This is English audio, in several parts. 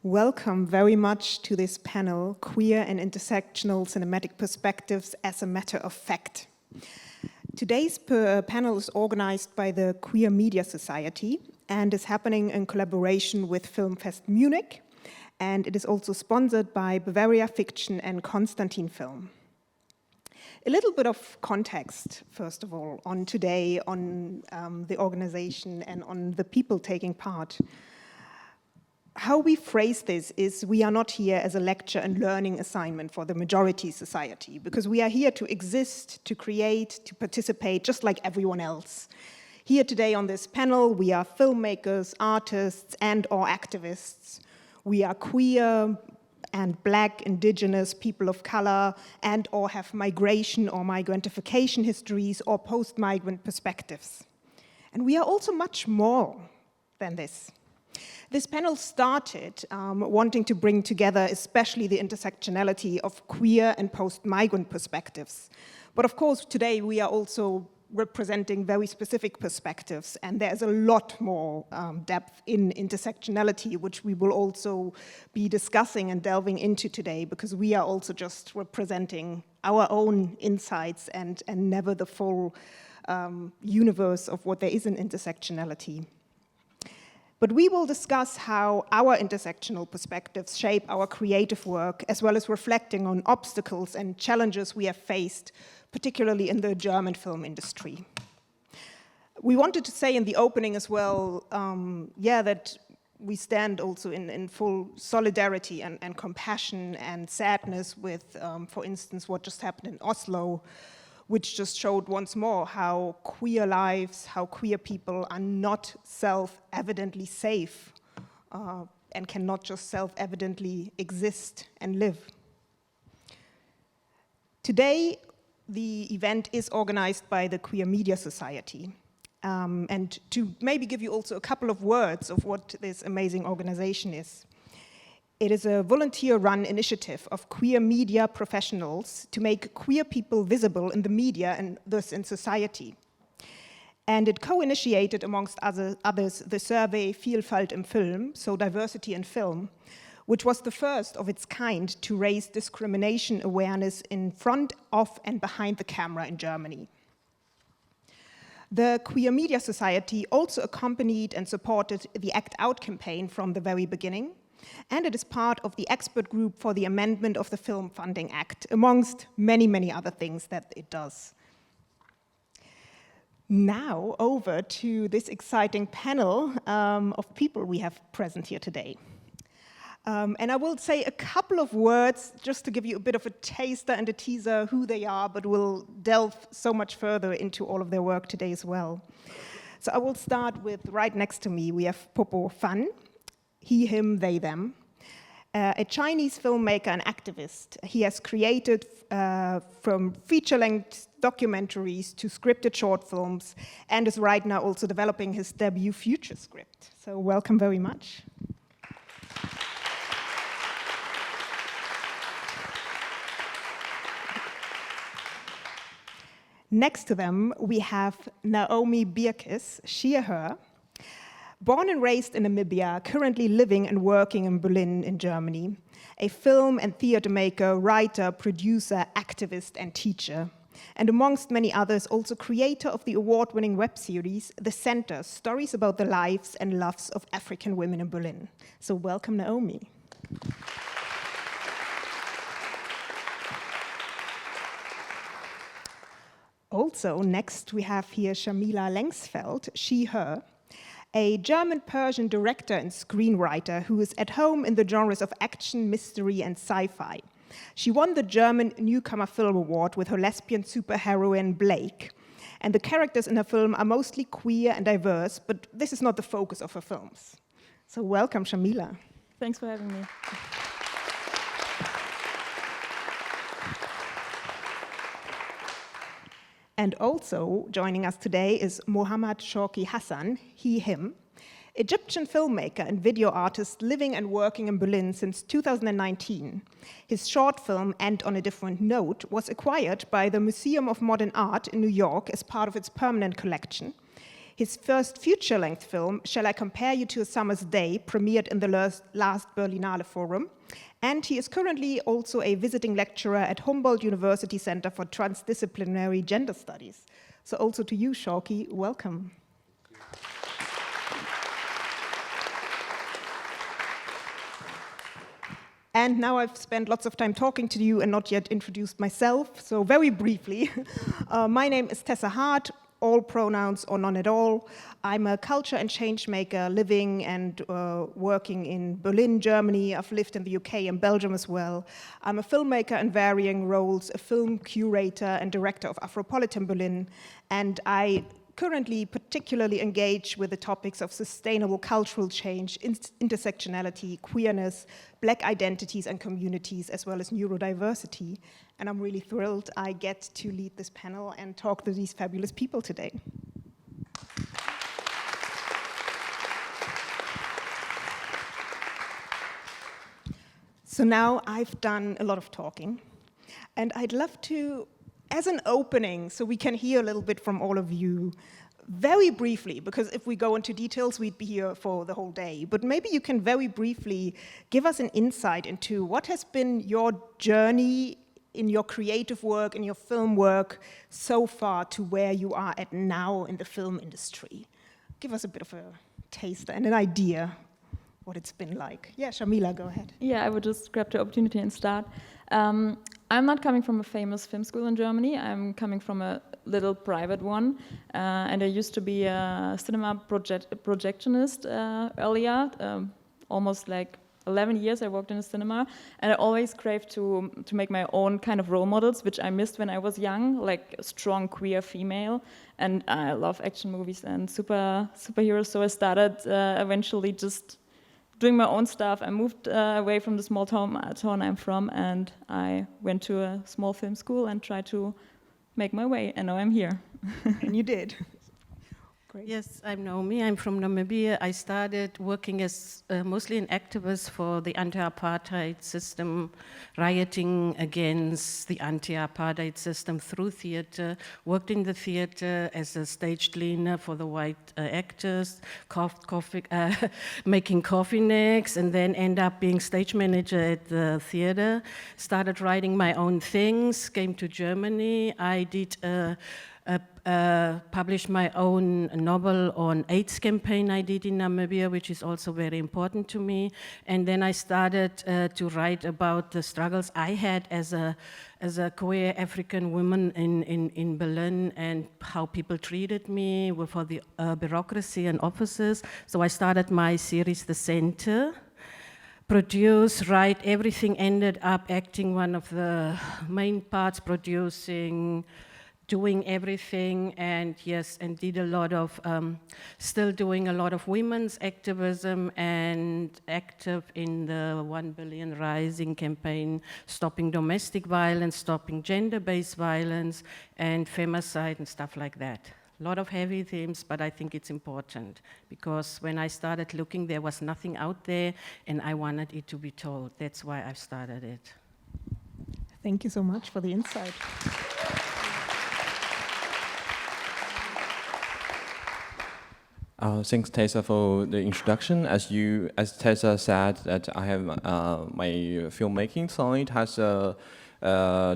Welcome very much to this panel, Queer and Intersectional Cinematic Perspectives as a Matter of Fact. Today's panel is organized by the Queer Media Society and is happening in collaboration with Filmfest Munich, and it is also sponsored by Bavaria Fiction and Constantine Film. A little bit of context, first of all, on today, on the organization and on the people taking part. How we phrase this is we are not here as a lecture and learning assignment for the majority society, because we are here to exist, to create, to participate, just like everyone else. Here today on this panel, we are filmmakers, artists, and/or activists. We are queer and Black, Indigenous, people of color, and/or have migration or migrantification histories or post-migrant perspectives. And we are also much more than this. This panel started wanting to bring together especially the intersectionality of queer and post-migrant perspectives. But of course, today we are also representing very specific perspectives, and there's a lot more depth in intersectionality, which we will also be discussing and delving into today, because we are also just representing our own insights and never the full universe of what there is in intersectionality. But we will discuss how our intersectional perspectives shape our creative work, as well as reflecting on obstacles and challenges we have faced, particularly in the German film industry. We wanted to say in the opening as well, that we stand also in full solidarity and compassion and sadness with, for instance, what just happened in Oslo, which just showed once more how queer lives, how queer people are not self-evidently safe and cannot just self-evidently exist and live. Today, the event is organized by the Queer Media Society. And to maybe give you also a couple of words of what this amazing organization is. It is a volunteer-run initiative of queer media professionals to make queer people visible in the media and thus in society. And it co-initiated, amongst others, the survey Vielfalt im Film, so diversity in film, which was the first of its kind to raise discrimination awareness in front of and behind the camera in Germany. The Queer Media Society also accompanied and supported the Act Out campaign from the very beginning, and it is part of the expert group for the amendment of the Film Funding Act, amongst many, many other things that it does. Now, over to this exciting panel of people we have present here today. And I will say a couple of words just to give you a bit of a taster and a teaser who they are, but we'll delve so much further into all of their work today as well. So I will start with, right next to me, we have Popo Fan. He, him, they, them. A Chinese filmmaker and activist. He has created from feature-length documentaries to scripted short films, and is right now also developing his debut feature script. So welcome very much. Next to them, we have Naomi Beukes, she, her. Born and raised in Namibia, currently living and working in Berlin in Germany, a film and theater maker, writer, producer, activist, and teacher. And amongst many others, also creator of the award-winning web series, The Center, Stories About the Lives and Loves of African Women in Berlin. So welcome, Naomi. Also, next we have here Shamila Lengsfeld, she, her. A German-Persian director and screenwriter who is at home in the genres of action, mystery, and sci-fi. She won the German Newcomer Film Award with her lesbian superheroine Blake. And the characters in her film are mostly queer and diverse, but this is not the focus of her films. So welcome, Shamila. Thanks for having me. And also joining us today is Mohammad Shawky Hassan, he, him, Egyptian filmmaker and video artist living and working in Berlin since 2019. His short film, And on a Different Note, was acquired by the Museum of Modern Art in New York as part of its permanent collection. His first feature-length film, Shall I Compare You to a Summer's Day, premiered in the last Berlinale Forum. And he is currently also a visiting lecturer at Humboldt University Center for Transdisciplinary Gender Studies. So also to you, Shawky, welcome. And now I've spent lots of time talking to you and not yet introduced myself, so very briefly. My name is Tessa Hart, all pronouns or none at all. I'm a culture and change maker living and working in Berlin, Germany. I've lived in the UK and Belgium as well. I'm a filmmaker in varying roles, a film curator and director of Afropolitan Berlin, and I currently particularly engage with the topics of sustainable cultural change, intersectionality, queerness, Black identities and communities, as well as neurodiversity. And I'm really thrilled I get to lead this panel and talk to these fabulous people today. So now I've done a lot of talking, and I'd love to, as an opening, so we can hear a little bit from all of you, very briefly, because if we go into details, we'd be here for the whole day, but maybe you can very briefly give us an insight into what has been your journey in your creative work, in your film work, so far to where you are at now in the film industry. Give us a bit of a taste and an idea what it's been like. Yeah, Shamila, go ahead. Yeah, I would just grab the opportunity and start. I'm not coming from a famous film school in Germany. I'm coming from a little private one, and I used to be a cinema projectionist earlier, almost like 11 years I worked in a cinema, and I always craved to make my own kind of role models, which I missed when I was young, like a strong queer female, and I love action movies and superheroes, so I started eventually just doing my own stuff. I moved away from the small town I'm from, and I went to a small film school and tried to make my way, and now I'm here. And you did. Great. Yes, I'm Naomi. I'm from Namibia. I started working as mostly an activist for the anti-apartheid system, rioting against the anti-apartheid system through theater, worked in the theater as a stage cleaner for the white actors, making coffee necks, and then end up being stage manager at the theater. Started writing my own things, came to Germany. I did published my own novel on AIDS campaign I did in Namibia, which is also very important to me. And then I started to write about the struggles I had as a queer African woman in Berlin, and how people treated me for the bureaucracy and offices. So I started my series, The Center. Produce, write, everything, ended up acting one of the main parts, producing, doing everything, and yes, and did a lot of, still doing a lot of women's activism and active in the 1 Billion Rising campaign, stopping domestic violence, stopping gender-based violence, and femicide and stuff like that. A lot of heavy themes, but I think it's important, because when I started looking, there was nothing out there, and I wanted it to be told. That's why I started it. Thank you so much for the insight. Thanks, Tessa, for the introduction. As Tessa said, that I have my filmmaking side has a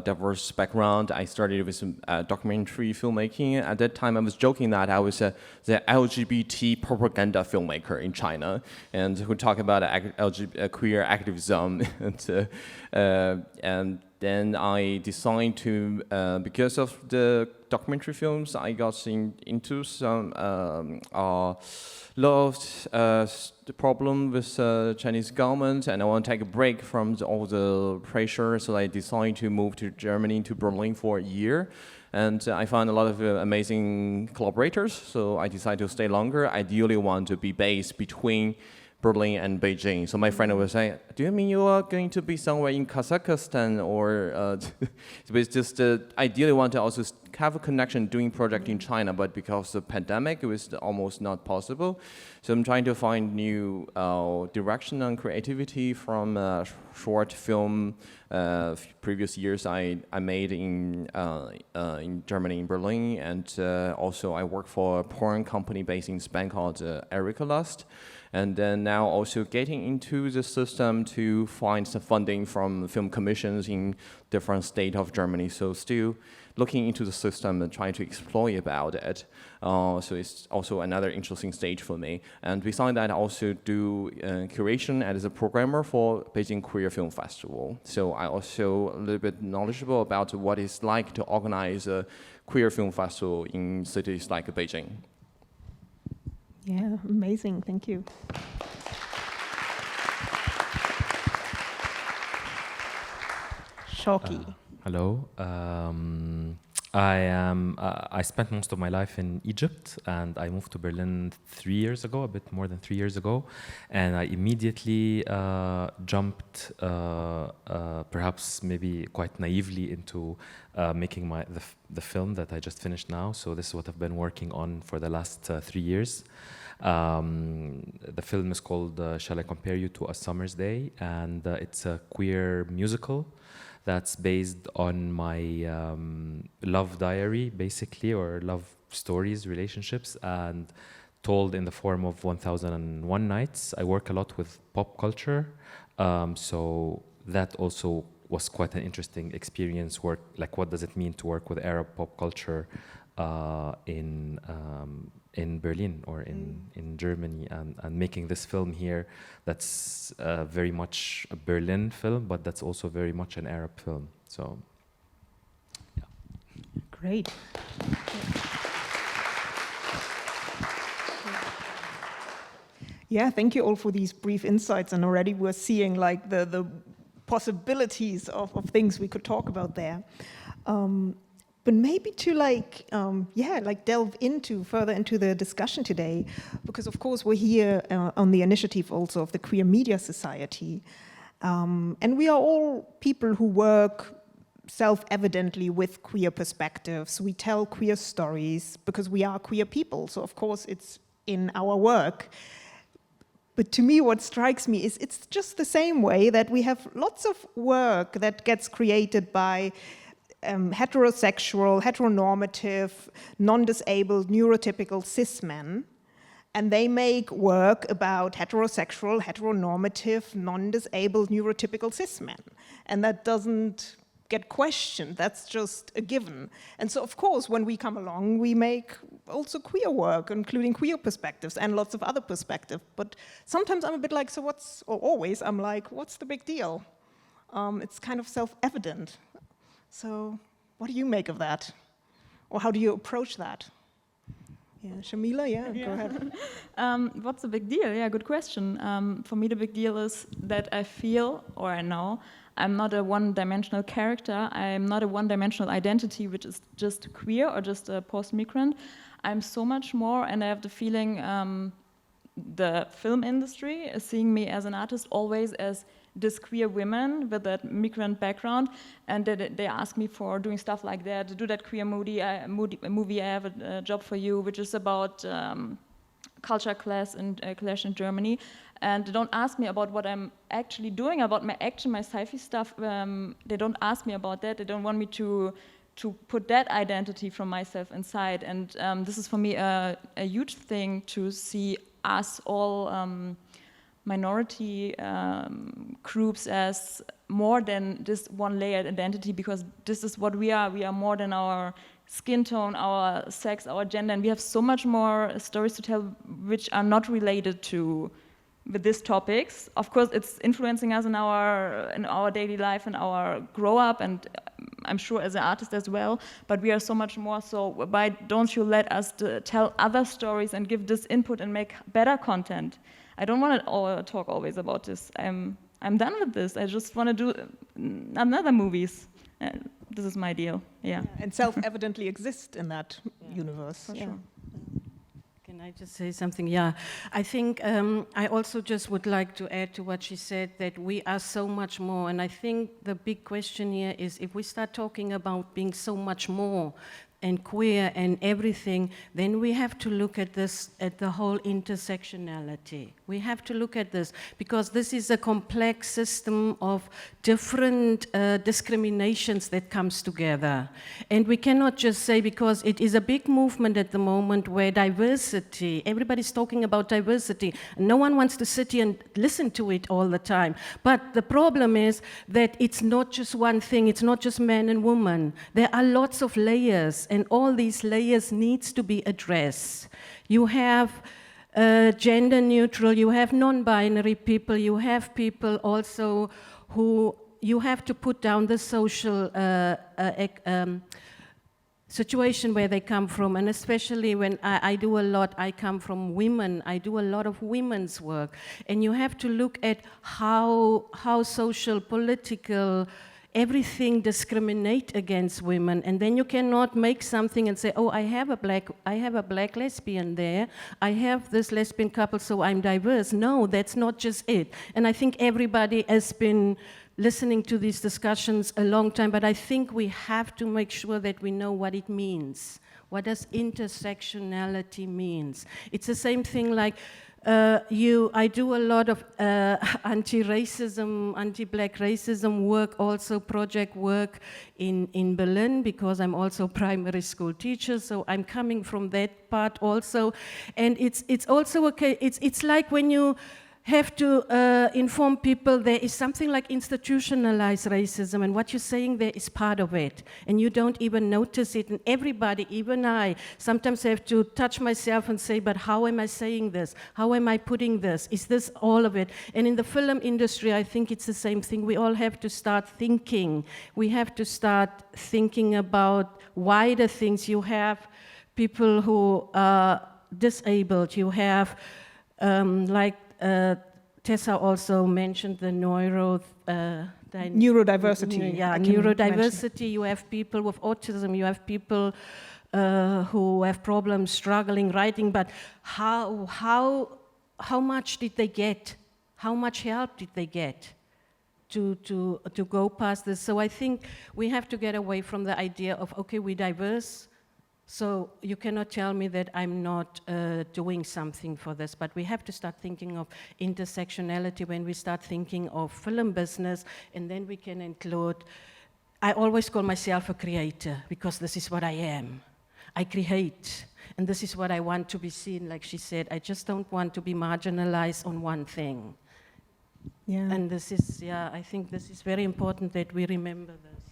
diverse background. I started with some documentary filmmaking. At that time, I was joking that I was the LGBT propaganda filmmaker in China, and who talk about queer activism, and then I decided to, because of the documentary films, I got into some the problem with Chinese government, and I want to take a break from all the pressure, so I decided to move to Germany, to Berlin for a year. And I found a lot of amazing collaborators, so I decided to stay longer. Ideally want to be based between Berlin and Beijing. So my friend was saying, do you mean you are going to be somewhere in Kazakhstan or so it's just ideally want to also have a connection doing project in China, but because of the pandemic, it was almost not possible. So I'm trying to find new direction and creativity from short film. Previous years I made in Germany, in Berlin, and also I work for a porn company based in Spain called Erika Lust. And then now also getting into the system to find some funding from film commissions in different states of Germany. So still looking into the system and trying to explore about it. So it's also another interesting stage for me. And besides that, I also do curation as a programmer for Beijing Queer Film Festival. So I also a little bit knowledgeable about what it's like to organize a queer film festival in cities like Beijing. Yeah, amazing. Thank you. Shawky. Hello. I spent most of my life in Egypt, and I moved to Berlin 3 years ago, a bit more than 3 years ago, and I immediately jumped, perhaps maybe quite naively, into making the film that I just finished now. So this is what I've been working on for the last 3 years. The film is called Shall I Compare You to a Summer's Day, and it's a queer musical that's based on my love diary, basically, or love stories, relationships, and told in the form of 1001 Nights. I work a lot with pop culture, so that also was quite an interesting experience. Like, what does it mean to work with Arab pop culture in Berlin or in Germany, and making this film here that's very much a Berlin film, but that's also very much an Arab film. So, yeah. Great. Yeah, thank you all for these brief insights, and already we're seeing like the possibilities of things we could talk about there. But maybe to delve further into the discussion today, because of course we're here on the initiative also of the Queer Media Society, and we are all people who work self-evidently with queer perspectives. We tell queer stories because we are queer people, so of course it's in our work. But to me, what strikes me is it's just the same way that we have lots of work that gets created by heterosexual, heteronormative, non-disabled, neurotypical cis men, and they make work about heterosexual, heteronormative, non-disabled, neurotypical cis men. And that doesn't get questioned, that's just a given. And so, of course, when we come along, we make also queer work, including queer perspectives and lots of other perspectives. But sometimes I'm a bit like, always I'm like, what's the big deal? It's kind of self-evident. So what do you make of that? Or how do you approach that? Yeah, Shamila, go ahead. What's the big deal? Yeah, good question. For me, the big deal is that I feel, or I know, I'm not a one-dimensional character. I'm not a one-dimensional identity, which is just queer or just a post-migrant. I'm so much more, and I have the feeling the film industry is seeing me as an artist always as this queer women with that migrant background, and they ask me for doing stuff like that, do that queer movie, I have a job for you, which is about culture clash in Germany, and they don't ask me about what I'm actually doing, about my action, my sci-fi stuff. They don't ask me about that. They don't want me to put that identity from myself inside, and this is for me a huge thing to see us all minority groups as more than this one layered identity, because this is what we are. We are more than our skin tone, our sex, our gender, and we have so much more stories to tell which are not related with these topics. Of course, it's influencing us in our daily life and our grow up, and I'm sure as an artist as well, but we are so much more. So why don't you let us tell other stories and give this input and make better content? I don't want to talk always about this. I'm done with this. I just want to do another movies. This is my deal. Yeah. And self-evidently exist in that universe. For sure. Can I just say something? Yeah, I think I also just would like to add to what she said, that we are so much more. And I think the big question here is, if we start talking about being so much more and queer and everything, then we have to look at this, at the whole intersectionality. We have to look at this, because this is a complex system of different discriminations that comes together. And we cannot just say, because it is a big movement at the moment where diversity, everybody's talking about diversity, and no one wants to sit here and listen to it all the time. But the problem is that it's not just one thing, it's not just man and woman. There are lots of layers, and all these layers needs to be addressed. You have gender neutral, you have non-binary people, you have people also who you have to put down the social situation where they come from, and especially when I do a lot, I come from women, I do a lot of women's work, and you have to look at how social, political, everything discriminate against women, and then you cannot make something and say, oh, I have a black lesbian there, I have this lesbian couple, so I'm diverse. No, that's not just it. And I think everybody has been listening to these discussions a long time, but I think we have to make sure that we know what it means. What does intersectionality means? It's the same thing like I do a lot of anti-racism, anti-black racism work, also project work in Berlin, because I'm also a primary school teacher, so I'm coming from that part also. And it's also okay, it's like when you have to inform people there is something like institutionalized racism, and what you're saying there is part of it, and you don't even notice it, and everybody, even I, sometimes have to touch myself and say, but how am I saying this? How am I putting this? Is this all of it? And in the film industry, I think it's the same thing. We all have to start thinking. We have to start thinking about wider things. You have people who are disabled. You have Tessa also mentioned the neurodiversity. Yeah, neurodiversity. You have people with autism, you have people who have problems struggling writing, but how much did they get? How much help did they get to go past this? So I think we have to get away from the idea of, okay, we're diverse, so you cannot tell me that I'm not doing something for this, but we have to start thinking of intersectionality when we start thinking of film business, and then we can include, I always call myself a creator, because this is what I am. I create, and this is what I want to be seen, like she said. I just don't want to be marginalized on one thing. Yeah. And this is, I think this is very important that we remember this.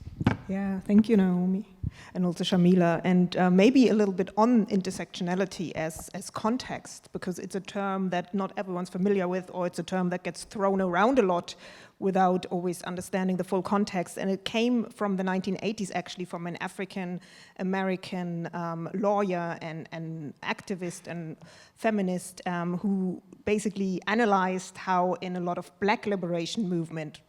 Yeah, thank you, Naomi, and also Shamila, and maybe a little bit on intersectionality as context, because it's a term that not everyone's familiar with, or it's a term that gets thrown around a lot without always understanding the full context. And it came from the 1980s, actually, from an African-American lawyer and activist and feminist who basically analyzed how in a lot of Black liberation movement,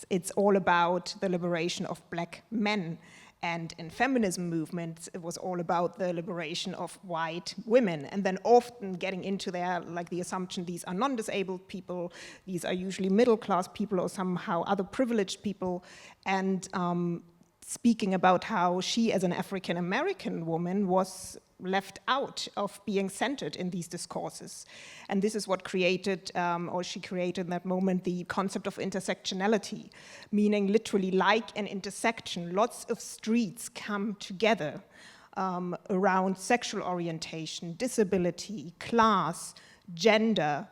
it's all about the liberation of Black men. And in feminism movements, it was all about the liberation of white women, and then often getting into their, like the assumption, these are non-disabled people, these are usually middle-class people or somehow other privileged people, and speaking about how she, as an African-American woman, was left out of being centered in these discourses. And this is what created, or she created in that moment, the concept of intersectionality, meaning literally like an intersection, lots of streets come together around sexual orientation, disability, class, gender,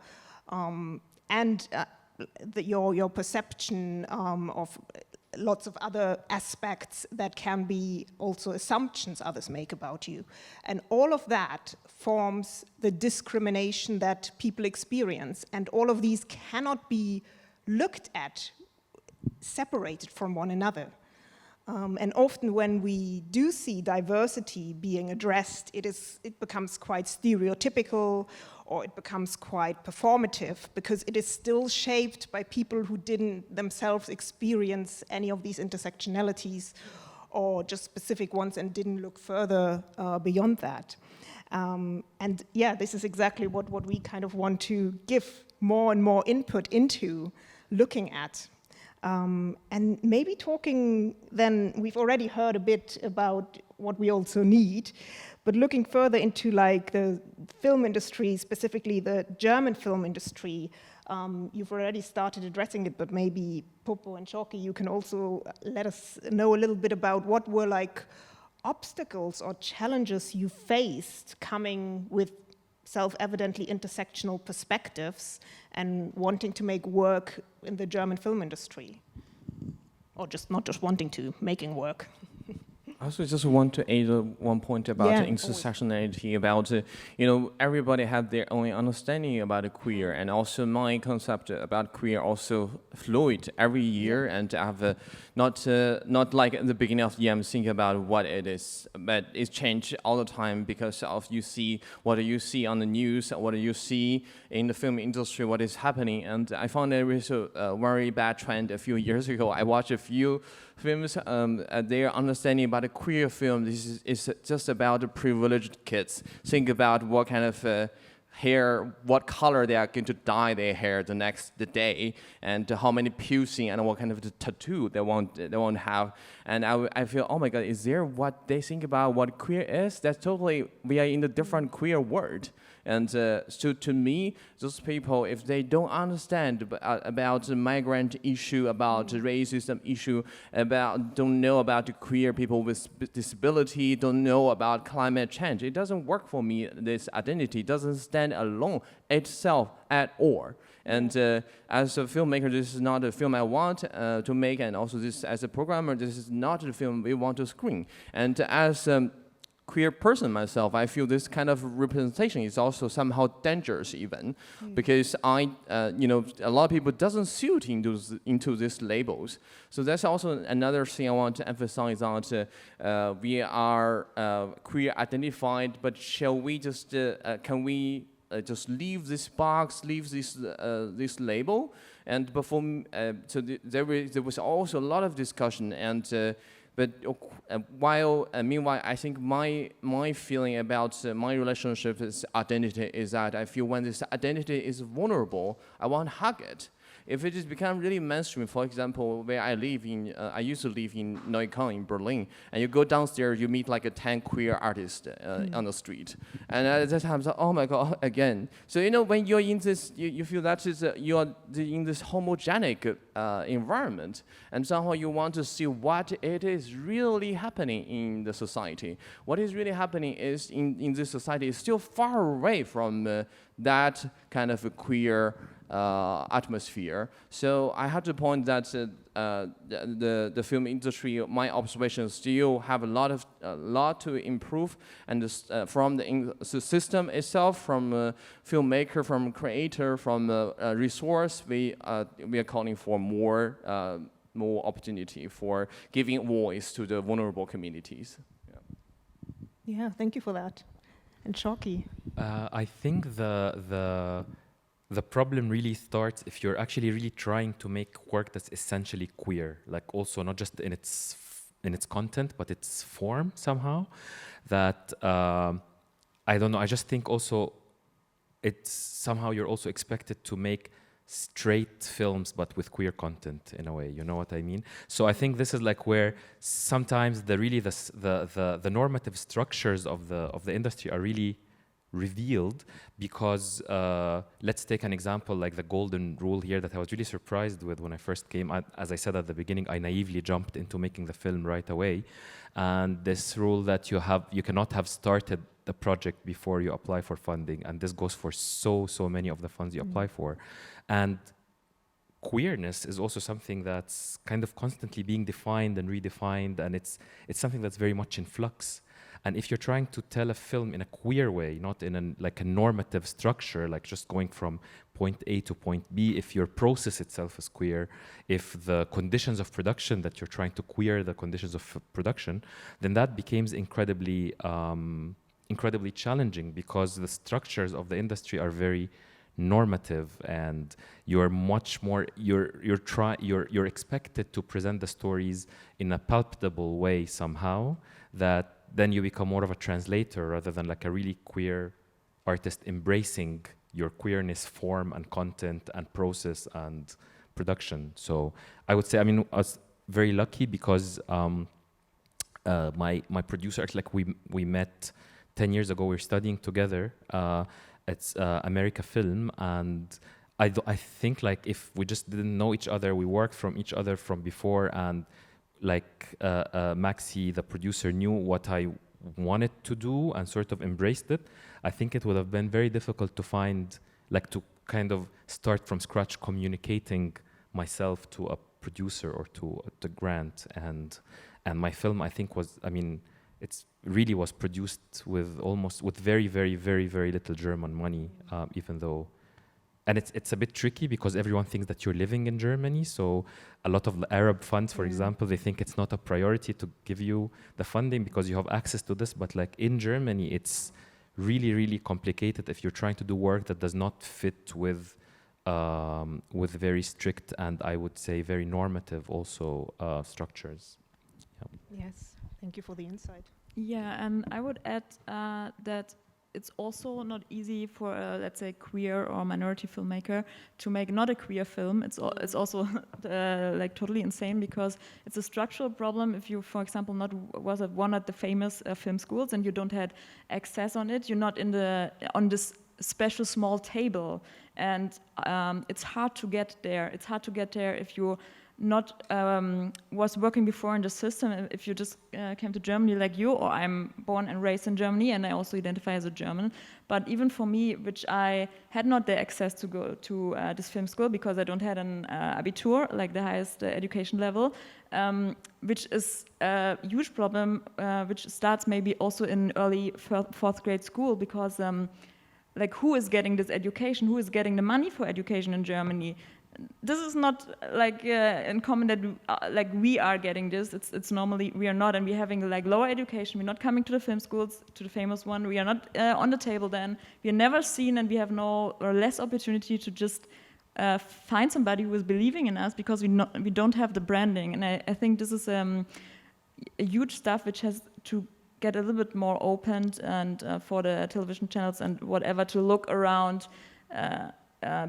and your perception of lots of other aspects that can be also assumptions others make about you. And all of that forms the discrimination that people experience. And all of these cannot be looked at separated from one another. And often when we do see diversity being addressed, it becomes quite stereotypical, or it becomes quite performative, because it is still shaped by people who didn't themselves experience any of these intersectionalities, or just specific ones, and didn't look further beyond that. And yeah, this is exactly what we kind of want to give more and more input into looking at. And maybe talking then, we've already heard a bit about what we also need, but looking further into like the film industry, specifically the German film industry, you've already started addressing it, but maybe Popo and Shawky, you can also let us know a little bit about what were like obstacles or challenges you faced coming with self-evidently intersectional perspectives and wanting to make work in the German film industry. Or just not just wanting to, making work. I also just want to add one point about intersectionality, about, everybody have their own understanding about the queer, and also my concept about queer also fluid every year, and I have not like at the beginning of the year I'm thinking about what it is, but it's changed all the time because of what you see on the news, what you see in the film industry, what is happening, and I found there is a very bad trend a few years ago. I watched a few films, their understanding about a queer film is just about the privileged kids. Think about what kind of hair, what color they are going to dye their hair the day, and how many piercing and what kind of tattoo they want to have. And I feel, oh my God, is there what they think about what queer is? That's totally, we are in a different queer world. And so to me, those people, if they don't understand about the migrant issue, about the racism issue, don't know about the queer people with disability, don't know about climate change, it doesn't work for me. This identity doesn't stand alone itself at all. And as a filmmaker, this is not a film I want to make, and also this as a programmer, this is not the film we want to screen. And as queer person myself, I feel this kind of representation is also somehow dangerous even, because a lot of people doesn't suit into these labels. So that's also another thing I want to emphasize on. We are queer identified, but shall we just, can we just leave this box, leave this label? And before, there was also a lot of discussion, and but meanwhile, I think my feeling about my relationship with identity is that I feel when this identity is vulnerable, I want to hug it. If it has become really mainstream, for example, where I live in, I used to live in Neukölln in Berlin, and you go downstairs, you meet like a 10 queer artists on the street. And at that time, I was like, oh my God, again. So, when you're in this, you feel that you're in this homogenic environment, and somehow you want to see what it is really happening in the society. What is really happening is in this society is still far away from that kind of a queer atmosphere. So I have to point that the film industry, my observations still have a lot to improve, and from the system itself, from filmmaker, from creator, from resource, we are calling for more opportunity for giving voice to the vulnerable communities. Yeah, thank you for that. And Shawky. I think the problem really starts if you're actually really trying to make work that's essentially queer, like also not just in its content, but its form somehow. That I don't know. I just think also it's somehow you're also expected to make straight films but with queer content in a way. You know what I mean? So I think this is like where sometimes the normative structures of the industry are really revealed, because let's take an example like the golden rule here that I was really surprised with when I first came. As I said at the beginning, I naively jumped into making the film right away, and this rule that you cannot have started the project before you apply for funding, and this goes for so many of the funds you apply for. And queerness is also something that's kind of constantly being defined and redefined, and it's something that's very much in flux. And if you're trying to tell a film in a queer way, not in a normative structure, like just going from point A to point B, if your process itself is queer, if the conditions of production that you're trying to queer the conditions of production, then that becomes incredibly challenging, because the structures of the industry are very normative, and you're much more you're expected to present the stories in a palpable way somehow that then you become more of a translator rather than like a really queer artist embracing your queerness form and content and process and production. So I would say, I mean, I was very lucky because my producer, like we met 10 years ago, we were studying together. It's America Film, and I think like if we just didn't know each other, we worked from each other from before, and like Maxi, the producer, knew what I wanted to do and sort of embraced it, I think it would have been very difficult to find, like to kind of start from scratch communicating myself to a producer or to the grant. And my film, I think, was, I mean, it's really was produced with very, very, very, very little German money, even though. And it's a bit tricky because everyone thinks that you're living in Germany. So a lot of the Arab funds, for example, they think it's not a priority to give you the funding because you have access to this. But like in Germany, it's really, really complicated if you're trying to do work that does not fit with very strict and I would say very normative also structures. Yeah. Yes, thank you for the insight. Yeah, and I would add that it's also not easy for a, let's say, queer or minority filmmaker to make not a queer film. It's also like totally insane because it's a structural problem. If you, for example, was at one of the famous film schools and you don't had access on it, you're not on this special small table, and it's hard to get there. It's hard to get there if you not was working before in the system. If you just came to Germany like you, or I'm born and raised in Germany and I also identify as a German, but even for me, which I had not the access to go to this film school because I don't have an Abitur, like the highest education level, which is a huge problem, which starts maybe also in early fourth grade school because like who is getting this education, who is getting the money for education in Germany? This is not like in common that like we are getting this. It's normally we are not, and we're having like lower education. We're not coming to the film schools, to the famous one. We are not on the table. Then we are never seen, and we have no or less opportunity to just find somebody who is believing in us because we don't have the branding. And I think this is a huge stuff which has to get a little bit more opened and for the television channels and whatever to look around.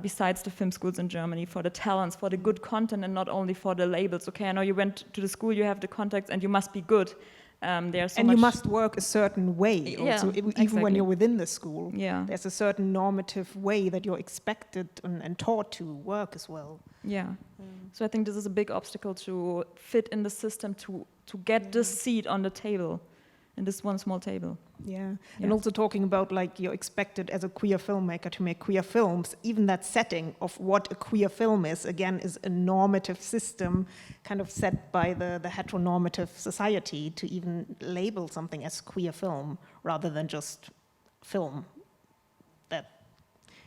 Besides the film schools in Germany, for the talents, for the good content, and not only for the labels. Okay, I know you went to the school, you have the contacts, and you must be good. There's so and much you must work a certain way also, even exactly. when you're within the school. Yeah. There's a certain normative way that you're expected and taught to work as well. Yeah. So I think this is a big obstacle to fit in the system, to get this seat on the table. In this one small table. Yeah, and also talking about like you're expected as a queer filmmaker to make queer films, even that setting of what a queer film is, again, is a normative system kind of set by the heteronormative society to even label something as queer film rather than just film. That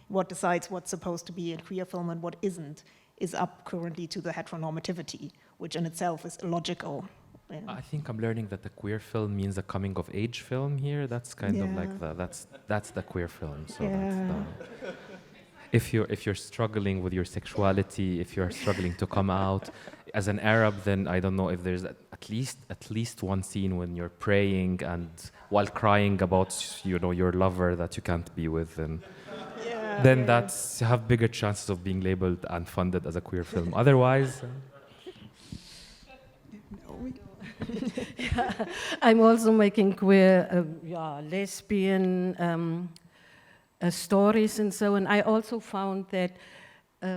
what decides what's supposed to be a queer film and what isn't is up currently to the heteronormativity, which in itself is illogical. Yeah. I think I'm learning that the queer film means a coming of age film here. That's kind of like that's the queer film. So if you're struggling with your sexuality, if you're struggling to come out as an Arab, then I don't know if there's at least one scene when you're praying and while crying about your lover that you can't be with, and then that's you have bigger chances of being labeled and funded as a queer film. Otherwise. I'm also making queer, lesbian stories and so on. I also found that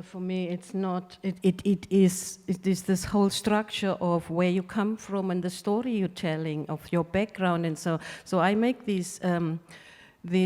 for me it's not, it is this whole structure of where you come from and the story you're telling, of your background, and so I make these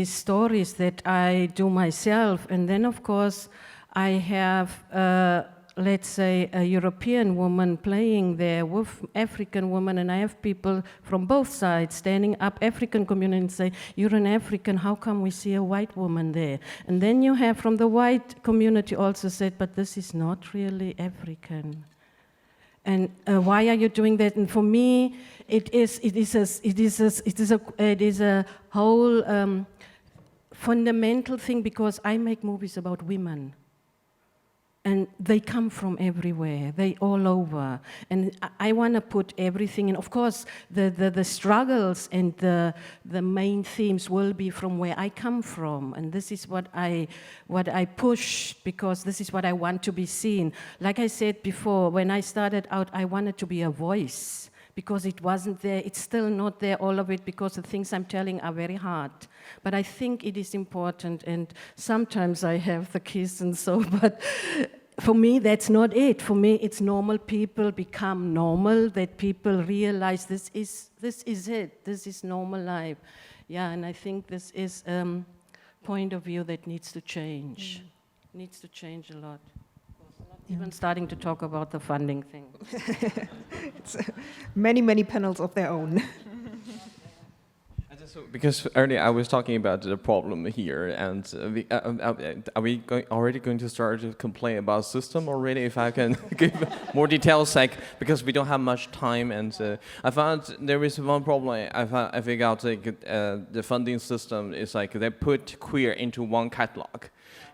stories that I do myself, and then of course I have let's say a European woman playing there with African women, and I have people from both sides standing up, African community, and say, you're an African, how come we see a white woman there? And then you have from the white community also said, but this is not really African. And why are you doing that? And for me, it is a whole fundamental thing, because I make movies about women. And they come from everywhere, they all over. And I want to put everything in. Of course, the struggles and the main themes will be from where I come from. And this is what I push, because this is what I want to be seen. Like I said before, when I started out, I wanted to be a voice, because it wasn't there. It's still not there, all of it, because the things I'm telling are very hard. But I think it is important, and sometimes I have the kiss and so, but for me, that's not it. For me, it's normal people become normal, that people realize this is it, this is normal life. Yeah, and I think this is point of view that needs to change. Needs to change a lot. Even starting to talk about the funding thing. It's many panels of their own. Because earlier I was talking about the problem here, and are we already going to start to complain about system already? If I can give more details, like, because we don't have much time, and I found there is one problem. I figured out, like, the funding system is like they put queer into one catalog.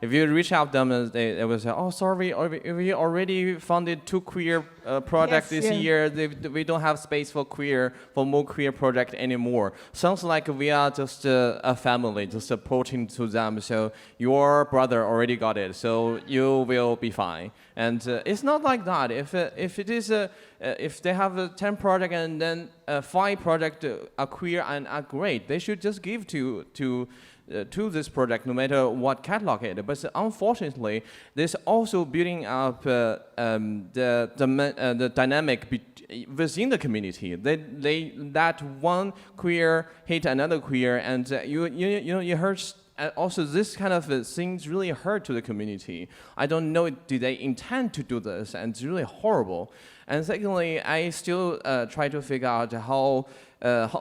If you reach out to them, they will say, "Oh, sorry, we already funded 2 queer projects this year. We don't have space for more queer project anymore." Sounds like we are just a family, just approaching to them. So your brother already got it, so you will be fine. And it's not like that. If it is if they have 10 projects and then 5 projects are queer and are great, they should just give to this project, no matter what catalog it is. But unfortunately, there's also building up the dynamic within the community. That one queer hate another queer, and you heard. Also, this kind of things really hurt to the community. I don't know, did they intend to do this? And it's really horrible. And secondly, I still try to figure out how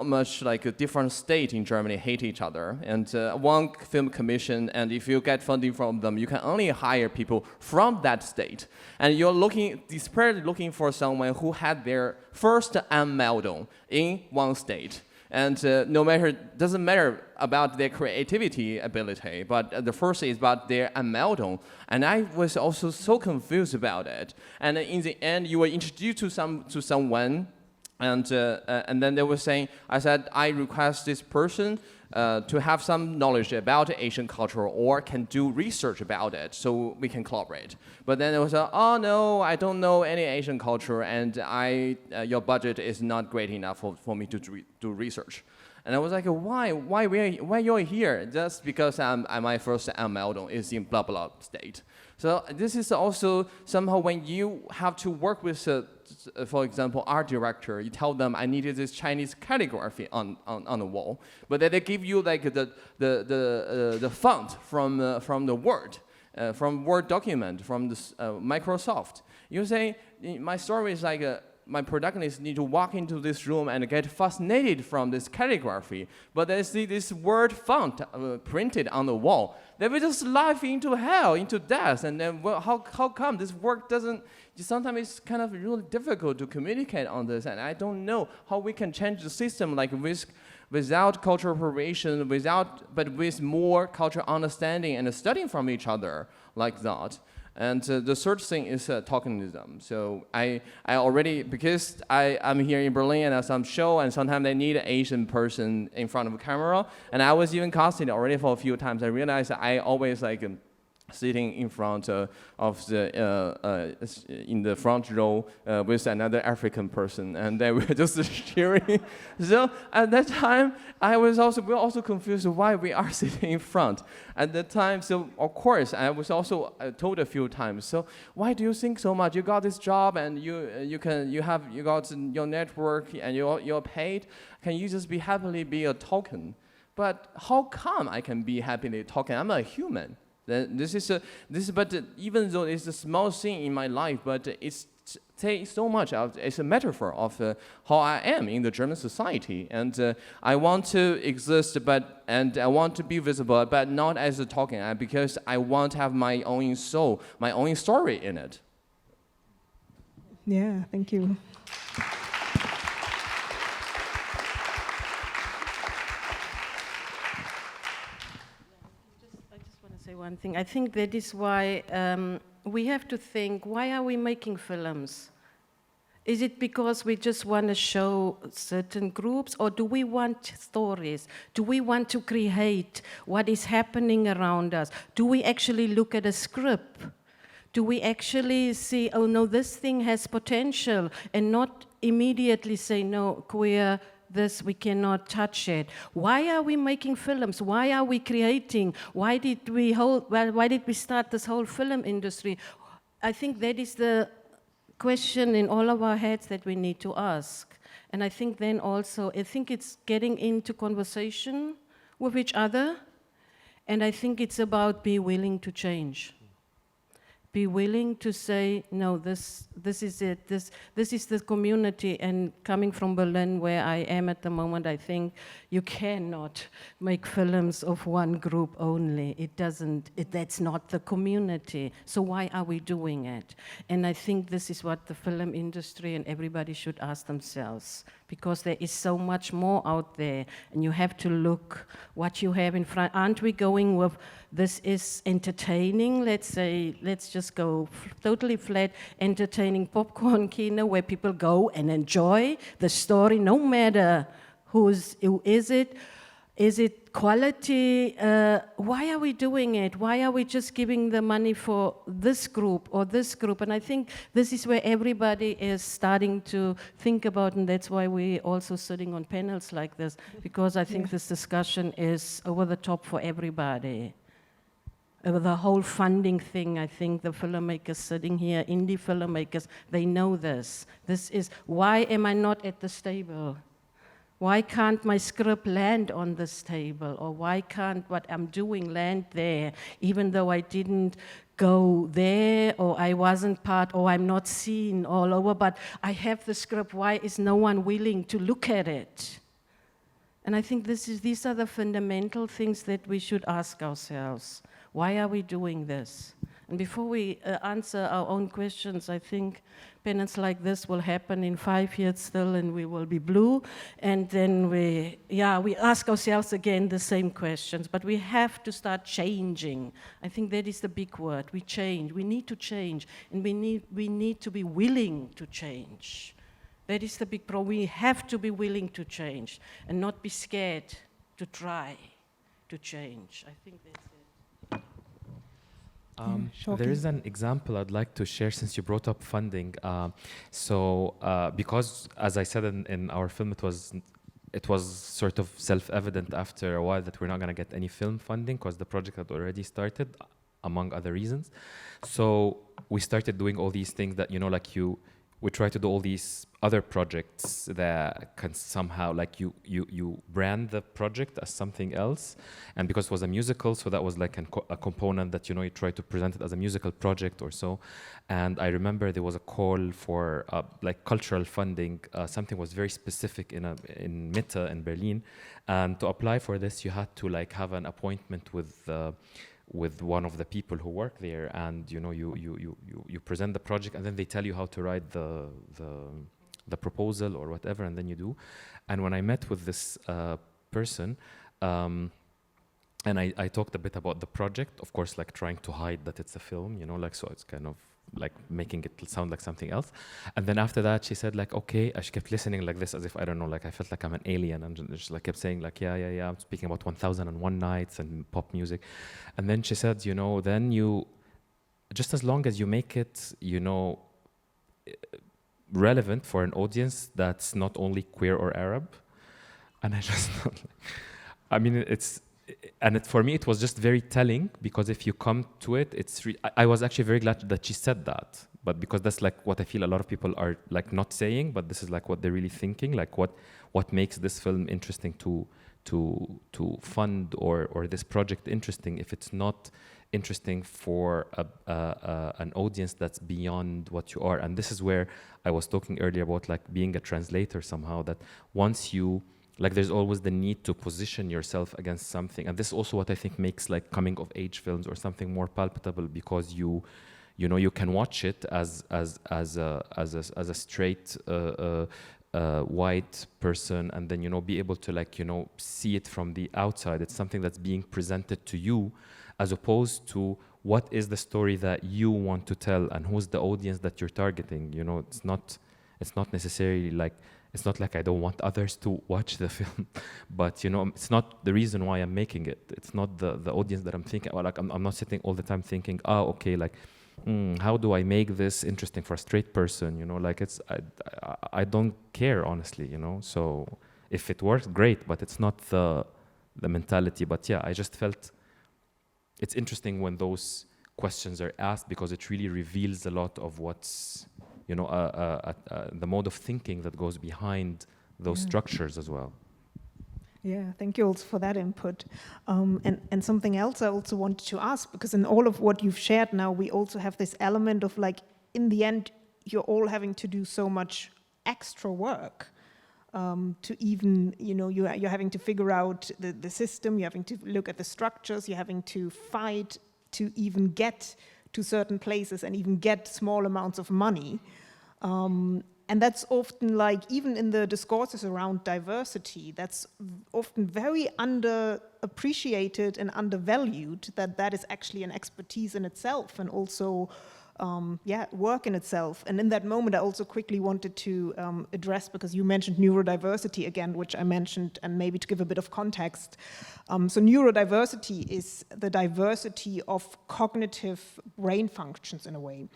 much, like, a different state in Germany hate each other. And one film commission, and if you get funding from them, you can only hire people from that state. And you're desperately looking for someone who had their first Anmeldung in one state. And doesn't matter about their creativity ability, but the first is about their Anmeldung. And I was also so confused about it. And in the end, you were introduced to someone, and then they were saying, I said, I request this person to have some knowledge about Asian culture or can do research about it so we can collaborate. But then it was, oh no, I don't know any Asian culture, and your budget is not great enough for me to do research. And I was like, why you're here? Just because my first Anmeldung is in blah blah state. So this is also somehow when you have to work with, for example, art director, you tell them I needed this Chinese calligraphy on the wall, but then they give you like the font from the Word, from Word document from the Microsoft. You say my story is like my protagonists need to walk into this room and get fascinated from this calligraphy, but they see this word font printed on the wall. They will just laugh into hell, into death, and then, well, how come this work doesn't, sometimes it's kind of really difficult to communicate on this, and I don't know how we can change the system, like without cultural appropriation, but with more cultural understanding and studying from each other like that. And the third thing is talking to them. So I already, because I'm here in Berlin and at some show, and sometimes they need an Asian person in front of a camera, and I was even casted already for a few times. I realized I always like sitting in front of in the front row with another African person, and they were just cheering. So at that time, we were also confused why we are sitting in front at that time. So of course, I was also told a few times. So why do you think so much? You got this job, and you got your network, and you're paid. Can you just happily be a token? But how come I can be happily a token? I'm a human. But even though it's a small thing in my life, but it's takes so much out. It's a metaphor of how I am in the German society, and I want to exist, and I want to be visible, but not as a token, because I want to have my own soul, my own story in it. Yeah, thank you. Say one thing. I think that is why we have to think, why are we making films? Is it because we just want to show certain groups, or do we want stories? Do we want to create what is happening around us? Do we actually look at a script? Do we actually see, oh no, this thing has potential, and not immediately say, no, queer, this, we cannot touch it. Why are we making films? Why are we creating? Why did we start this whole film industry? I think that is the question in all of our heads that we need to ask. And I think then also, I think it's getting into conversation with each other, and I think it's about be willing to change. Be willing to say, no, this is it, this is the community. And coming from Berlin, where I am at the moment, I think you cannot make films of one group only. That's not the community. So why are we doing it? And I think this is what the film industry and everybody should ask themselves, because there is so much more out there, and you have to look what you have in front. Aren't we going with, this is entertaining, let's say, let's just go totally flat, entertaining popcorn kino, where people go and enjoy the story, no matter who is it? Is it quality? Why are we doing it? Why are we just giving the money for this group or this group? And I think this is where everybody is starting to think about, and that's why we're also sitting on panels like this, because I think this discussion is over the top for everybody. The whole funding thing, I think the filmmakers sitting here, indie filmmakers, they know this. This is, why am I not at this table? Why can't my script land on this table? Or why can't what I'm doing land there, even though I didn't go there, or I wasn't part, or I'm not seen all over, but I have the script, why is no one willing to look at it? And I think these are the fundamental things that we should ask ourselves. Why are we doing this? And before we answer our own questions, I think panels like this will happen in 5 years still, and we will be blue. And then we ask ourselves again the same questions, but we have to start changing. I think that is the big word, we change. We need to change, and we need to be willing to change. That is the big problem. We have to be willing to change and not be scared to try to change. I think that's it. There is an example I'd like to share since you brought up funding. Because, as I said in our film, it was sort of self-evident after a while that we're not going to get any film funding because the project had already started, among other reasons. So we started doing all these things that, we try to do all these other projects that can somehow, like you brand the project as something else. And because it was a musical, so that was like a component that, you try to present it as a musical project or so. And I remember there was a call for like cultural funding. Something was very specific in Mitte in Berlin. And to apply for this, you had to like have an appointment with one of the people who work there, and you present the project, and then they tell you how to write the proposal or whatever, and then you do. And when I met with this person, and I talked a bit about the project, of course, like trying to hide that it's a film, so it's kind of like making it sound like something else. And then after that, she said like, okay, she kept listening like this as if, I don't know, like I felt like I'm an alien, and she like kept saying like, yeah, I'm speaking about 1001 Nights and pop music. And then she said, then you, just as long as you make it, relevant for an audience that's not only queer or Arab. And I just thought, I mean, for me, it was just very telling, because if you come to it, I was actually very glad that she said that, but because that's like what I feel a lot of people are like not saying, but this is like what they're really thinking, like what makes this film interesting to fund or this project interesting if it's not interesting for an audience that's beyond what you are. And this is where I was talking earlier about like being a translator somehow, that once you, like there's always the need to position yourself against something. And this is also what I think makes like coming of age films or something more palpable, because you can watch it as a straight white person, and then be able to like see it from the outside. It's something that's being presented to you, as opposed to what is the story that you want to tell, and who's the audience that you're targeting. You know, it's not necessarily like, it's not like I don't want others to watch the film, but you know, it's not the reason why I'm making it. It's not the audience that I'm thinking, or like I'm not sitting all the time thinking, oh, okay, like, how do I make this interesting for a straight person? You know, like I don't care, honestly, you know. So if it works, great, but it's not the mentality. But yeah, I just felt it's interesting when those questions are asked, because it really reveals a lot of what's, you know, the mode of thinking that goes behind those structures as well. Yeah, thank you also for that input. And something else I also wanted to ask, because in all of what you've shared now, we also have this element of like, in the end, you're all having to do so much extra work to even, you know, you're having to figure out the system, you're having to look at the structures, you're having to fight to even get to certain places and even get small amounts of money. And that's often like, even in the discourses around diversity, that's often very underappreciated and undervalued, that is actually an expertise in itself, and also, work in itself. And in that moment, I also quickly wanted to address, because you mentioned neurodiversity again, which I mentioned, and maybe to give a bit of context. So neurodiversity is the diversity of cognitive brain functions in a way.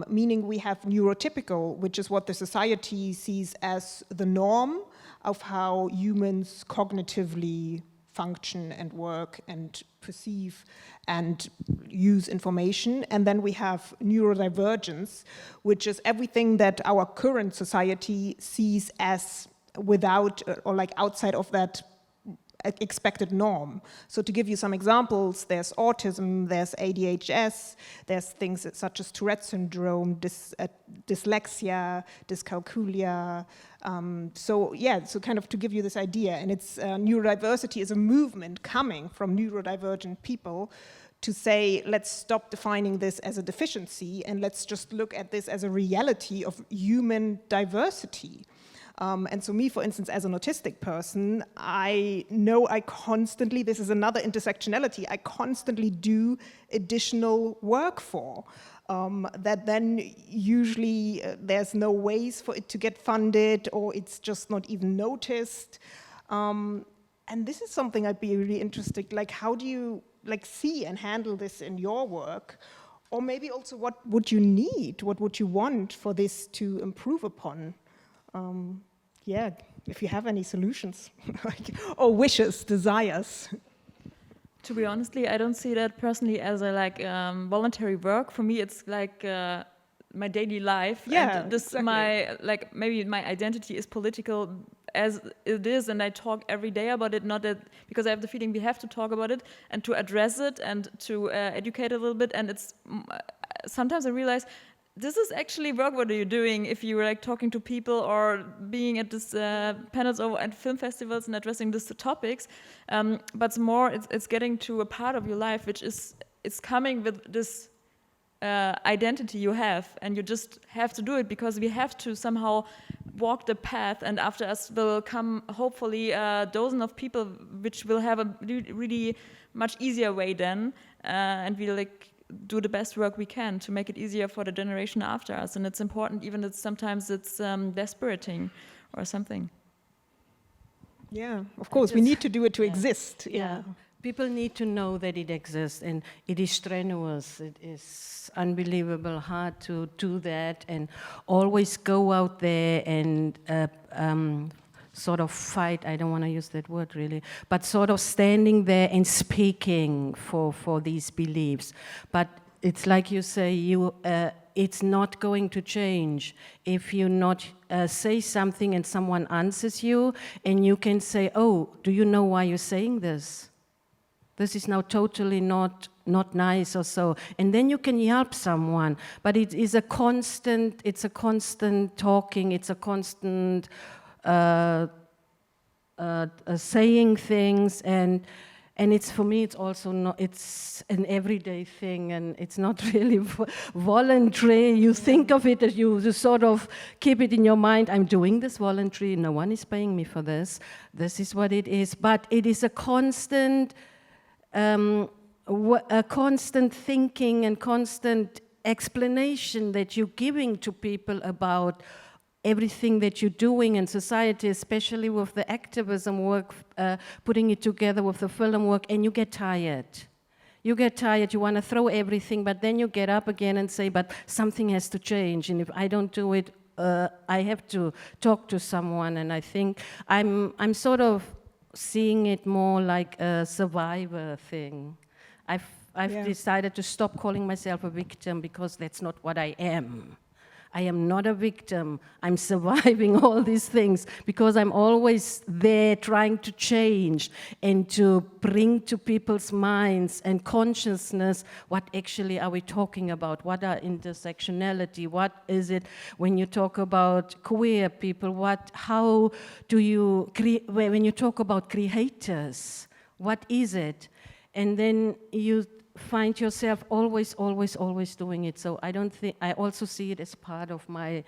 Meaning we have neurotypical, which is what the society sees as the norm of how humans cognitively function and work and perceive and use information. And then we have neurodivergence, which is everything that our current society sees as without or like outside of that expected norm. So to give you some examples, there's autism, there's ADHS, there's things such as Tourette syndrome, dyslexia, dyscalculia. So kind of to give you this idea, and it's neurodiversity is a movement coming from neurodivergent people to say, let's stop defining this as a deficiency and let's just look at this as a reality of human diversity. And so me, for instance, as an autistic person, I know I constantly, this is another intersectionality, I constantly do additional work for, that then usually there's no ways for it to get funded, or it's just not even noticed. And this is something I'd be really interested, like how do you like see and handle this in your work? Or maybe also what would you need, what would you want for this to improve upon? Yeah, if you have any solutions, or wishes, desires. To be honestly, I don't see that personally as a voluntary work. For me, it's like my daily life. Yeah, and this exactly. Maybe my identity is political as it is, and I talk every day about it. Not that because I have the feeling we have to talk about it and to address it and to educate a little bit. And it's sometimes I realize, this is actually work. What are you doing if you're like talking to people or being at this panels or at film festivals and addressing these topics? But more, it's getting to a part of your life which is coming with this identity you have, and you just have to do it because we have to somehow walk the path. And after us will come hopefully a dozen of people which will have a really much easier way then, and we'll like do the best work we can to make it easier for the generation after us. And it's important, even if sometimes it's desperating or something. Yeah, of course, we need to do it to exist. Yeah. People need to know that it exists, and it is strenuous. It is unbelievable hard to do that and always go out there and sort of fight, I don't want to use that word really, but sort of standing there and speaking for these beliefs. But it's like you say, it's not going to change if you not say something and someone answers you, and you can say, oh, do you know why you're saying this? This is now totally not nice or so. And then you can help someone. But it is a constant, talking, it's a constant saying things, and it's, for me, it's also not, it's an everyday thing, and it's not really voluntary. You think of it as you sort of keep it in your mind, I'm doing this voluntary, no one is paying me for this, this is what it is. But it is a constant a constant thinking and constant explanation that you're giving to people about everything that you're doing in society, especially with the activism work, putting it together with the film work, and you get tired. You get tired, you want to throw everything, but then you get up again and say, but something has to change, and if I don't do it, I have to talk to someone. And I think I'm sort of seeing it more like a survivor thing. I've decided to stop calling myself a victim, because that's not what I am. I am not a victim. I'm surviving all these things because I'm always there trying to change and to bring to people's minds and consciousness what actually are we talking about? What are intersectionality? What is it when you talk about queer people? How do you, when you talk about creators, what is it? And then you find yourself always doing it. So I don't think, I also see it as part of my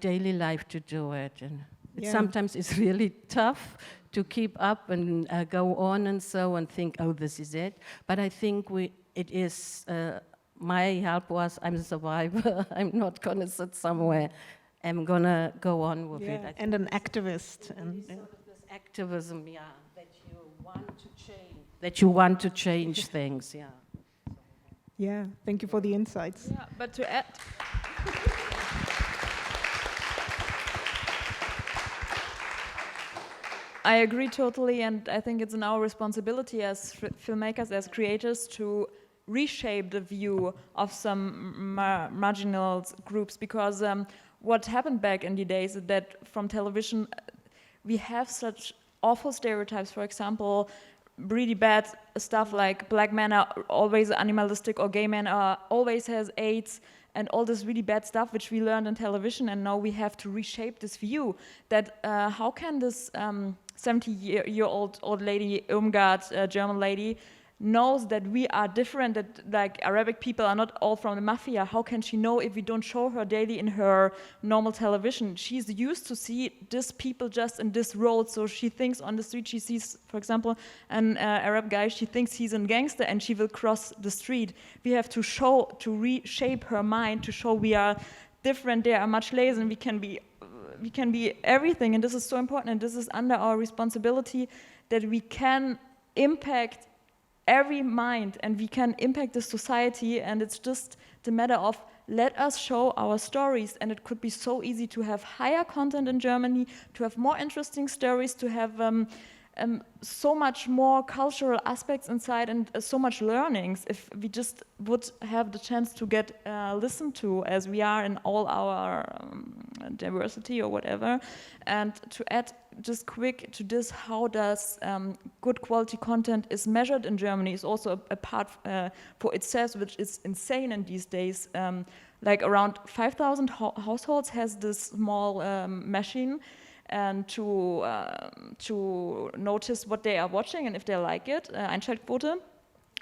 daily life to do it. And sometimes it's really tough to keep up and go on and so and think, oh, this is it. But I think it is, my help was, I'm a survivor. I'm not gonna sit somewhere. I'm gonna go on with it. And an activist. And sort of this activism, that you want to change. That you want to change things, Yeah, thank you for the insights. Yeah, but to add, I agree totally, and I think it's in our responsibility as filmmakers, as creators, to reshape the view of some marginal groups, because what happened back in the days is that from television we have such awful stereotypes. For example, really bad stuff like black men are always animalistic, or gay men are always has AIDS, and all this really bad stuff which we learned in television. And now we have to reshape this view that how can this 70-year-old lady, Irmgard, German lady, knows that we are different, that like Arabic people are not all from the mafia. How can she know if we don't show her daily in her normal television? She's used to see this people just in this role, so she thinks on the street, she sees, for example, an Arab guy, she thinks he's a gangster and she will cross the street. We have to show, to reshape her mind, to show we are different, they are much less, and we can be everything, and this is so important, and this is under our responsibility, that we can impact every mind and we can impact the society. And it's just the matter of let us show our stories. And it could be so easy to have higher content in Germany, to have more interesting stories, to have so much more cultural aspects inside, and so much learnings, if we just would have the chance to get listened to as we are in all our diversity or whatever. And to add just quick to this, how does good quality content is measured in Germany is also a part for itself, which is insane in these days. Like around 5,000 households has this small machine, and to notice what they are watching and if they like it, Einschaltquote.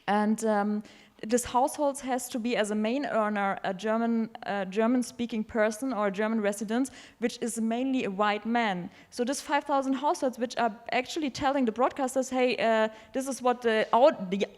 And this household has to be, as a main earner, a German-speaking person or a German resident, which is mainly a white man. So this 5,000 households, which are actually telling the broadcasters, hey, this is what the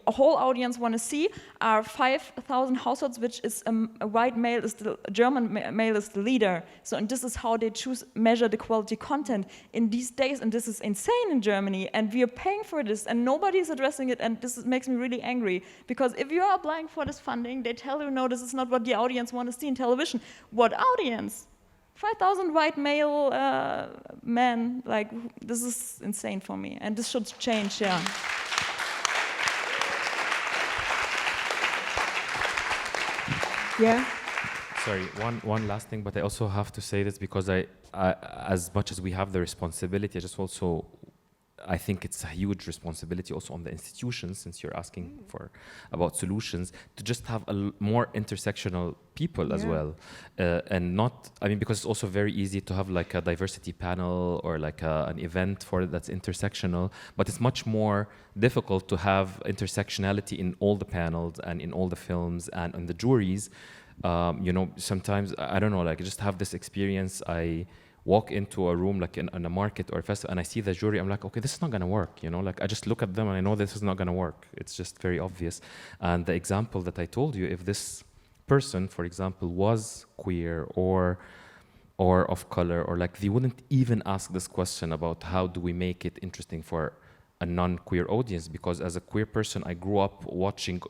whole audience want to see, are 5,000 households, which is a white male, German male is the leader. So, and this is how they measure the quality content in these days, and this is insane in Germany, and we are paying for this, and nobody is addressing it, and this makes me really angry, because if you are applying for this funding, they tell you, no, this is not what the audience want to see in television. What audience? 5,000 white male men, like, this is insane for me, and this should change, yeah. Yeah. Sorry, one last thing, but I also have to say this because I as much as we have the responsibility, I think it's a huge responsibility also on the institutions, since you're asking about solutions, to just have more intersectional people as well. And not, I mean, because it's also very easy to have like a diversity panel or like an event that's intersectional, but it's much more difficult to have intersectionality in all the panels and in all the films and in the juries. You know, sometimes, I don't know, like I just have this experience, walk into a room like in a market or a festival and I see the jury, I'm like, okay, this is not gonna work, you know, like I just look at them and I know this is not gonna work. It's just very obvious. And the example that I told you, if this person, for example, was queer or of color, or like they wouldn't even ask this question about how do we make it interesting for a non-queer audience, because as a queer person, I grew up watching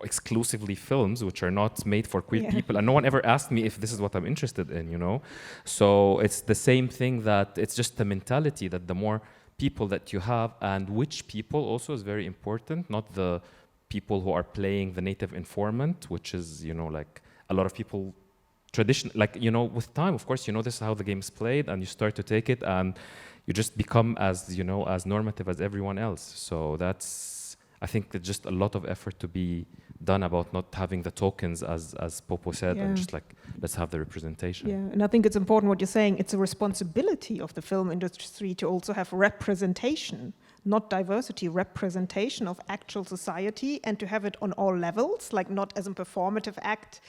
exclusively films which are not made for queer people, and no one ever asked me if this is what I'm interested in, you know. So it's the same thing, that it's just the mentality that the more people that you have, and which people also is very important, not the people who are playing the native informant, which is, you know, like a lot of people tradition, like, you know, with time, of course, you know, this is how the game is played, and you start to take it and you just become as, you know, as normative as everyone else. So that's, I think that just a lot of effort to be done about not having the tokens, as Popo said, and just like, let's have the representation. Yeah, and I think it's important what you're saying. It's a responsibility of the film industry to also have representation, not diversity, representation of actual society, and to have it on all levels, like not as a performative act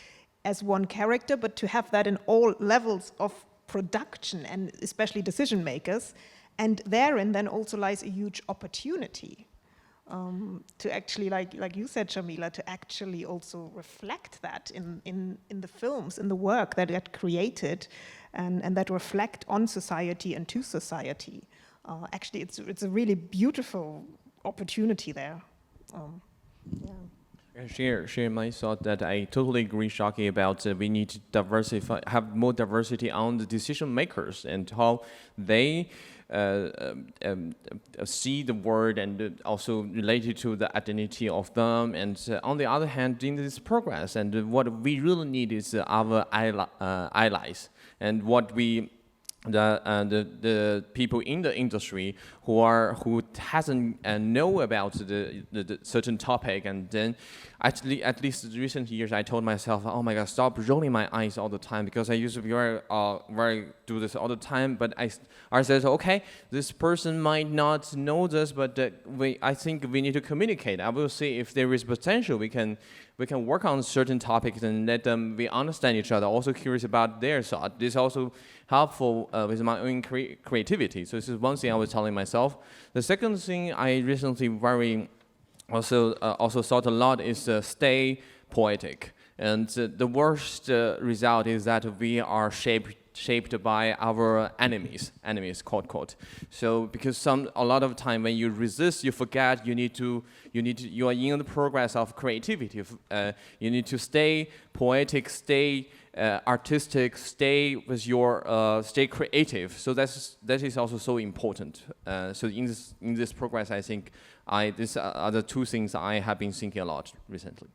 as one character, but to have that in all levels of production and especially decision makers. And therein then also lies a huge opportunity to actually, like you said, Shamila, to actually also reflect that in the films, in the work that get created, and that reflect on society and to society. Actually, it's a really beautiful opportunity there. Share my thought that I totally agree, Shawky, about we need to diversify, have more diversity on the decision makers and how they see the world, and also related to the identity of them. And on the other hand, in this progress, and what we really need is our allies, and what we the people in the industry who hasn't know about the certain topic, and then actually at least recent years I told myself, oh my God, stop rolling my eyes all the time, because I used to be very do this all the time. But I said, okay, this person might not know this, but I think we need to communicate. I will see if there is potential. We can work on certain topics and let them we understand each other. Also curious about their thought. This is also helpful with my own creativity. So this is one thing I was telling myself. The second thing I recently also thought a lot is stay poetic. And the worst result is that we are shaped by our enemies, quote. So because a lot of time when you resist, you forget you are in the progress of creativity. You need to stay poetic, stay artistic, stay with your stay creative. So that is also so important. So in this progress, I think these are the two things I have been thinking a lot recently.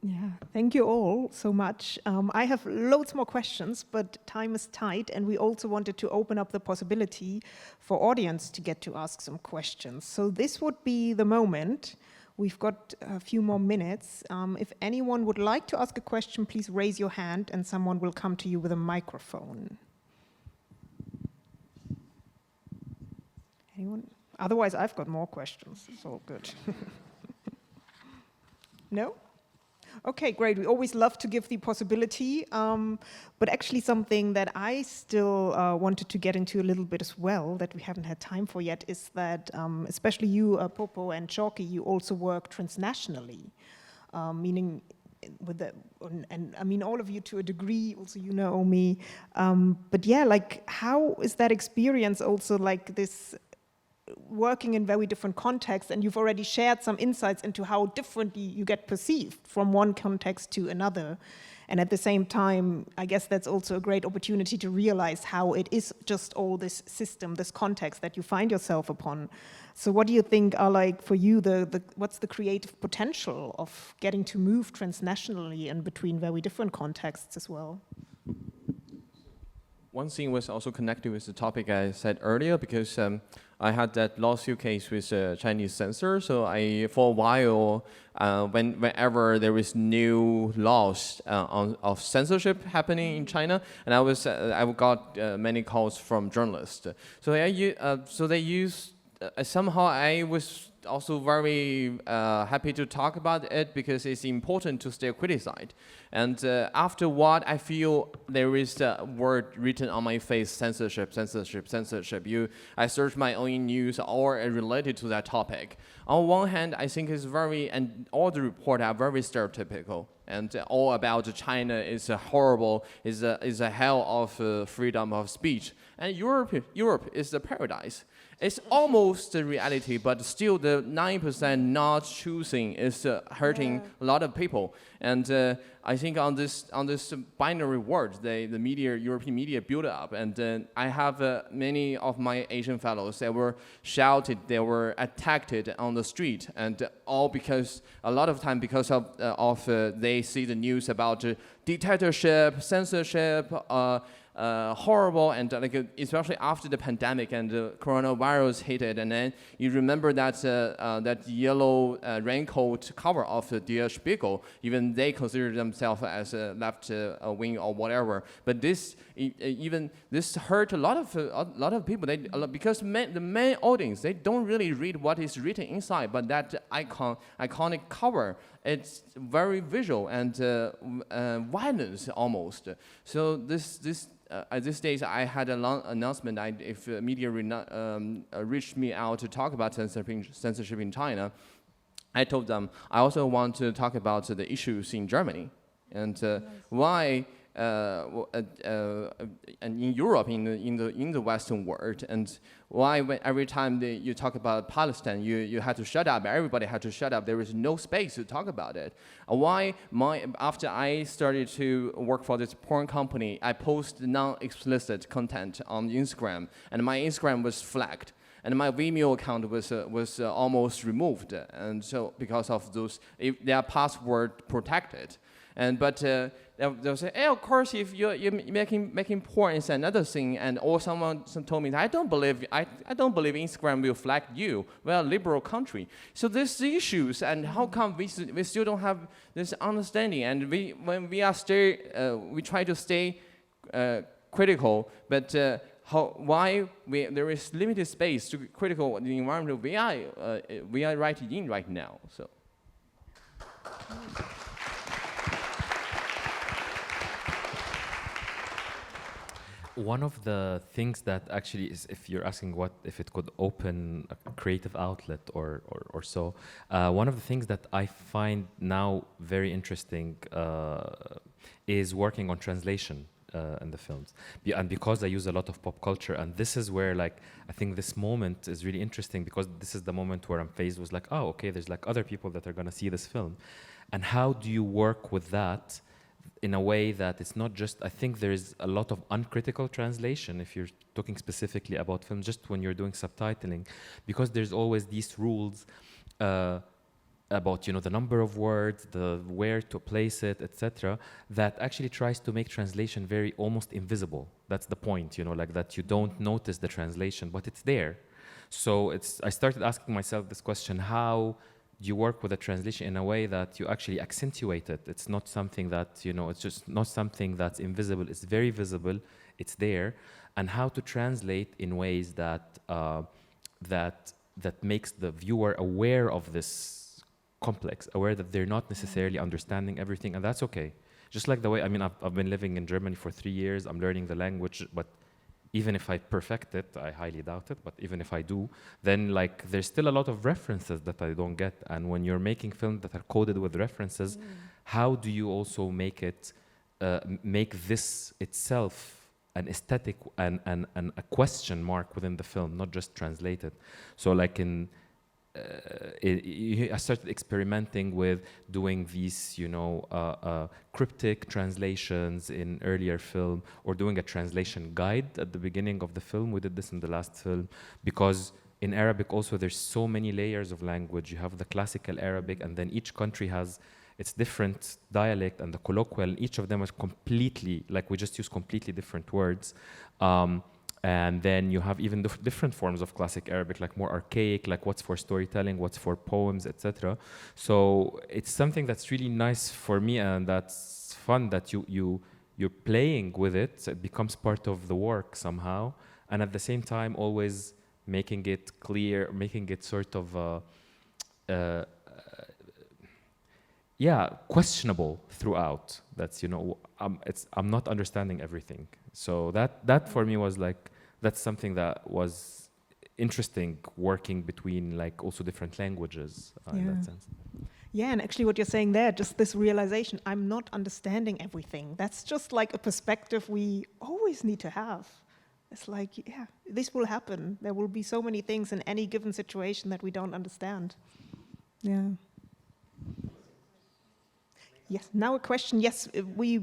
Yeah, thank you all so much. I have loads more questions, but time is tight, and we also wanted to open up the possibility for audience to get to ask some questions. So this would be the moment. We've got a few more minutes. If anyone would like to ask a question, please raise your hand and someone will come to you with a microphone. Anyone? Otherwise, I've got more questions. It's all good. No? Okay, great. We always love to give the possibility, but actually something that I still wanted to get into a little bit as well that we haven't had time for yet is that, especially you, Popo and Shawky, you also work transnationally, meaning with and I mean all of you to a degree, also you, Naomi, but yeah, like how is that experience also like this working in very different contexts, and you've already shared some insights into how differently you get perceived from one context to another. And at the same time, I guess that's also a great opportunity to realize how it is just all this system, this context that you find yourself upon. So what do you think are like for you, what's the creative potential of getting to move transnationally and between very different contexts as well? One thing was also connected with the topic I said earlier, because I had that lawsuit case with a Chinese censor. So for a while, whenever there is new laws of censorship happening in China, and I got many calls from journalists. So they use somehow I was also very happy to talk about it because it's important to stay criticized. And afterward, I feel there is a word written on my face: censorship, censorship, censorship. I search my own news or related to that topic. On one hand, I think it's very, and all the reports are very stereotypical, and all about China is a horrible, is a hell of freedom of speech. And Europe is the paradise. It's almost the reality, but still the 9% not choosing is hurting a lot of people. And I think on this binary word, the media, European media built up. And I have many of my Asian fellows that were shouted, they were attacked on the street, and all because a lot of time because of they see the news about dictatorship, censorship, horrible, and especially after the pandemic and the coronavirus hit it, and then you remember that that yellow raincoat cover of Der Spiegel, even they consider themselves as a left wing or whatever. But this hurt a lot of people. Because the main audience, they don't really read what is written inside, but that iconic cover, it's very visual and violence almost. So at this stage, I had a long announcement. If media reached me out to talk about censorship in China, I told them I also want to talk about the issues in Germany and why. And in Europe, in the Western world, and why every time you talk about Palestine, you had to shut up. Everybody had to shut up. There is no space to talk about it. Why after I started to work for this porn company, I post non-explicit content on Instagram, and my Instagram was flagged. And my Vimeo account was almost removed, and so because of those, they are password protected. But they'll say, hey, of course, if you're making porn is another thing, or someone told me, I don't believe Instagram will flag you. We're a liberal country. So there's the issues, and how come we still don't have this understanding? And when we try to stay critical, but why there is limited space to critical the environment we are writing in right now. So. One of the things that actually is, if you're asking if it could open a creative outlet or so, one of the things that I find now very interesting is working on translation in the films. And because I use a lot of pop culture, and this is where I think this moment is really interesting, because this is the moment where I'm faced with oh, okay, there's other people that are gonna see this film. And how do you work with that in a way that it's not just, I think there is a lot of uncritical translation if you're talking specifically about films, just when you're doing subtitling, because there's always these rules about the number of words, the where to place it, etc., that actually tries to make translation very almost invisible. That's the point, that you don't notice the translation, but it's there. So I started asking myself this question: how you work with a translation in a way that you actually accentuate it? It's not something that, it's just not something that's invisible. It's very visible. It's there. And how to translate in ways that that makes the viewer aware of this complex, aware that they're not necessarily understanding everything, and that's okay. Just like the way, I've been living in Germany for 3 years. I'm learning the language, but even if I perfect it, I highly doubt it, but even if I do, then there's still a lot of references that I don't get. And when you're making films that are coded with references, how do you also make it, make this itself an aesthetic and a question mark within the film, not just translate it? So I started experimenting with doing these, cryptic translations in earlier film, or doing a translation guide at the beginning of the film. We did this in the last film, because in Arabic also there's so many layers of language. You have the classical Arabic, and then each country has its different dialect and the colloquial. Each of them is completely, we just use completely different words. And then you have even different forms of classic Arabic, more archaic, what's for storytelling, what's for poems, etc. So it's something that's really nice for me, and that's fun that you're playing with it. So it becomes part of the work somehow, and at the same time always making it clear, making it sort of questionable throughout. That's, you know, I'm not understanding everything. So that for me was like, that's something that was interesting, working between like also different languages in that sense. Yeah, and actually what you're saying there, just this realization, I'm not understanding everything. That's just like a perspective we always need to have. It's like, yeah, this will happen. There will be so many things in any given situation that we don't understand. Yeah. Yes, now a question. Yes, we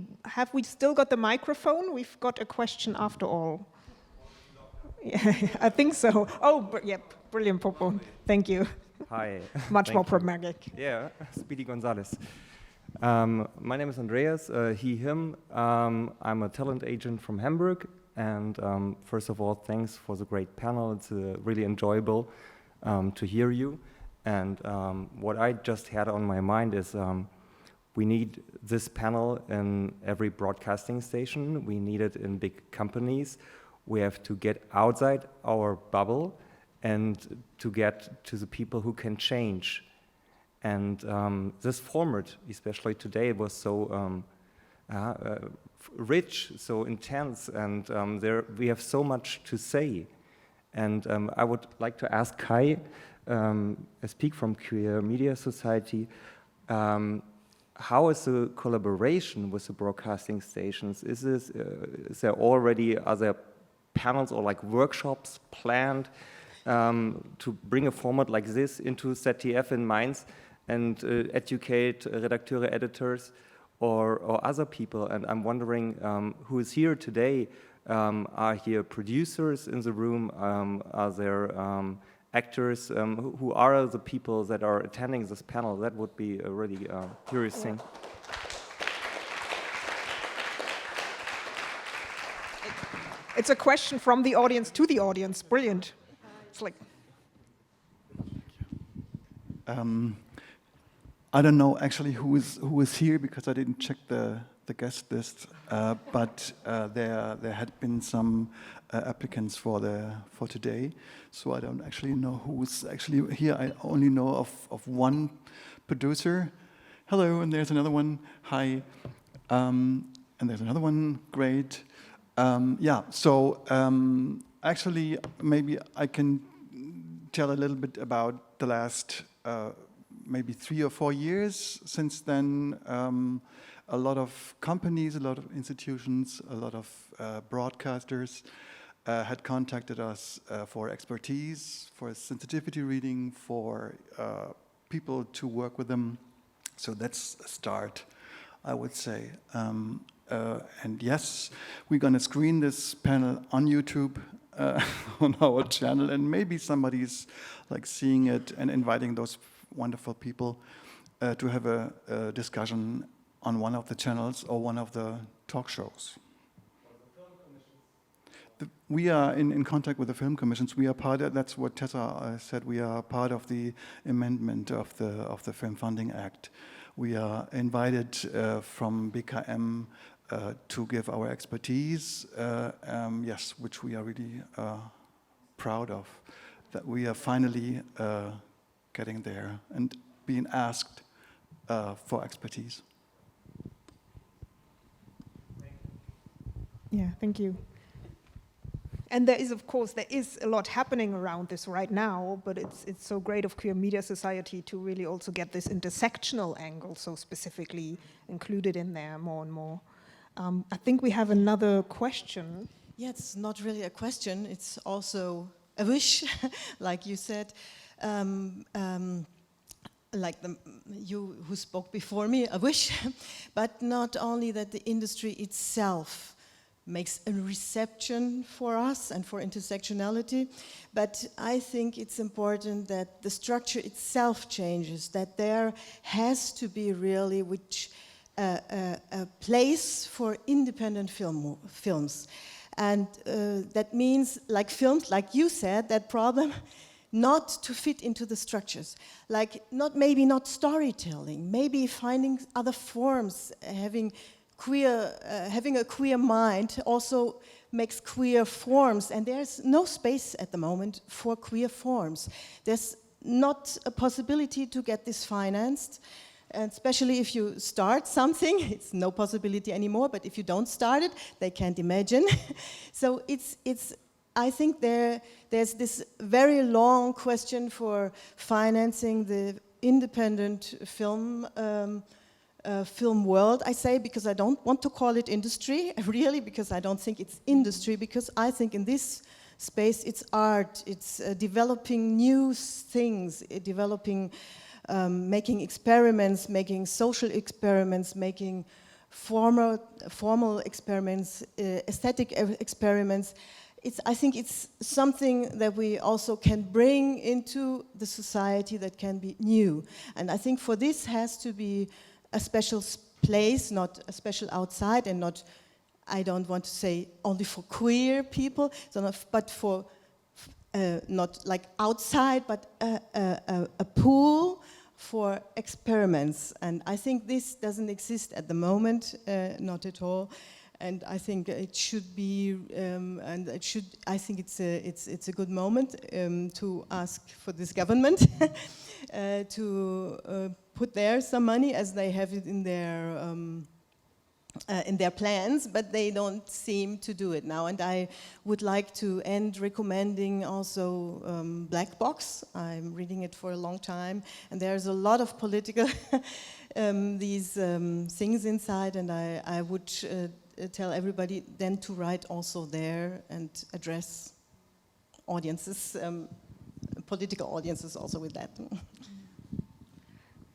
still got the microphone? We've got a question after all. Yeah, I think so. Oh, brilliant, Popo. Thank you. Hi. Much more pragmatic. Yeah, Speedy Gonzalez. My name is Andreas, he, him. I'm a talent agent from Hamburg. And first of all, thanks for the great panel. It's really enjoyable to hear you. And what I just had on my mind is we need this panel in every broadcasting station. We need it in big companies. We have to get outside our bubble and to get to the people who can change. And this format, especially today, was so rich, so intense, and we have so much to say. And I would like to ask Kai, I speak from Queer Media Society, how is the collaboration with the broadcasting stations? Is there already other panels or like workshops planned to bring a format like this into ZDF in Mainz and educate redacteure, editors, or other people? And I'm wondering who is here today. Are here producers in the room? Are there actors? Who are the people that are attending this panel? That would be a really curious thing. It's a question from the audience to the audience. Brilliant. It's like... I don't know actually who is here because I didn't check the guest list, but there had been some applicants for today, so I don't actually know who's actually here. I only know of one producer. Hello, and there's another one. Hi, and there's another one. Great. Actually, maybe I can tell a little bit about the last maybe 3 or 4 years. Since then, a lot of companies, a lot of institutions, a lot of broadcasters had contacted us for expertise, for sensitivity reading, for people to work with them. So that's a start, I would say. And yes, we're going to screen this panel on YouTube on our channel, and maybe somebody's like seeing it and inviting those wonderful people to have a discussion on one of the channels or one of the talk shows. We are in contact with the film commissions. We are part of, that's what Tessa said, we are part of the amendment of the Film Funding Act. We are invited from BKM to give our expertise, yes, which we are really proud of, that we are finally getting there and being asked for expertise. Yeah, thank you. And there is, of course, a lot happening around this right now, but it's so great of Queer Media Society to really also get this intersectional angle so specifically included in there more and more. I think we have another question. Yeah, it's not really a question, it's also a wish, like you said. Like you who spoke before me, a wish, but not only that the industry itself makes a reception for us and for intersectionality, but I think it's important that the structure itself changes, that there has to be really a place for independent films. And that means, like films, like you said, that problem, not to fit into the structures. Like maybe not storytelling, maybe finding other forms, having having a queer mind also makes queer forms, and there's no space at the moment for queer forms. There's not a possibility to get this financed, and especially if you start something, it's no possibility anymore, but if you don't start it, they can't imagine. So I think there's this very long question for financing the independent film world, I say, because I don't want to call it industry, really, because I don't think it's industry, because I think in this space it's art, it's developing new things, making experiments, making social experiments, making formal experiments, aesthetic experiments. I think it's something that we also can bring into the society that can be new. And I think for this has to be a special place, not a special outside, and not, I don't want to say only for queer people, but for not like outside, but a pool for experiments. And I think this doesn't exist at the moment, not at all. And I think it should be, I think it's a good moment to ask for this government to put there some money, as they have it in their plans, but they don't seem to do it now. And I would like to end recommending also Black Box. I'm reading it for a long time, and there's a lot of political these things inside, and I would tell everybody then to write also there and address audiences, political audiences also with that.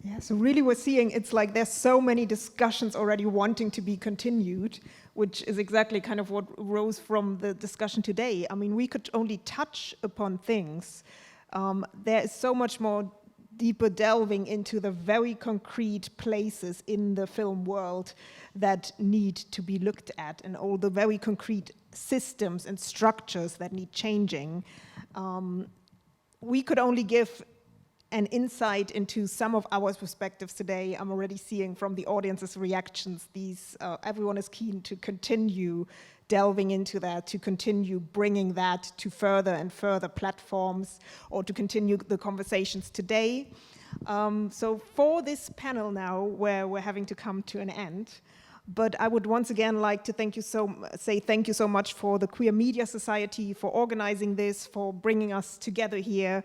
Yeah, so really we're seeing it's like there's so many discussions already wanting to be continued, which is exactly kind of what rose from the discussion today. I mean, we could only touch upon things. There is so much more deeper delving into the very concrete places in the film world that need to be looked at, and all the very concrete systems and structures that need changing. We could only give an insight into some of our perspectives today. I'm already seeing from the audience's reactions, everyone is keen to continue delving into that, to continue bringing that to further and further platforms, or to continue the conversations today. So for this panel now, where we're having to come to an end, but I would once again like to say thank you so much for the Queer Media Society for organizing this, for bringing us together here,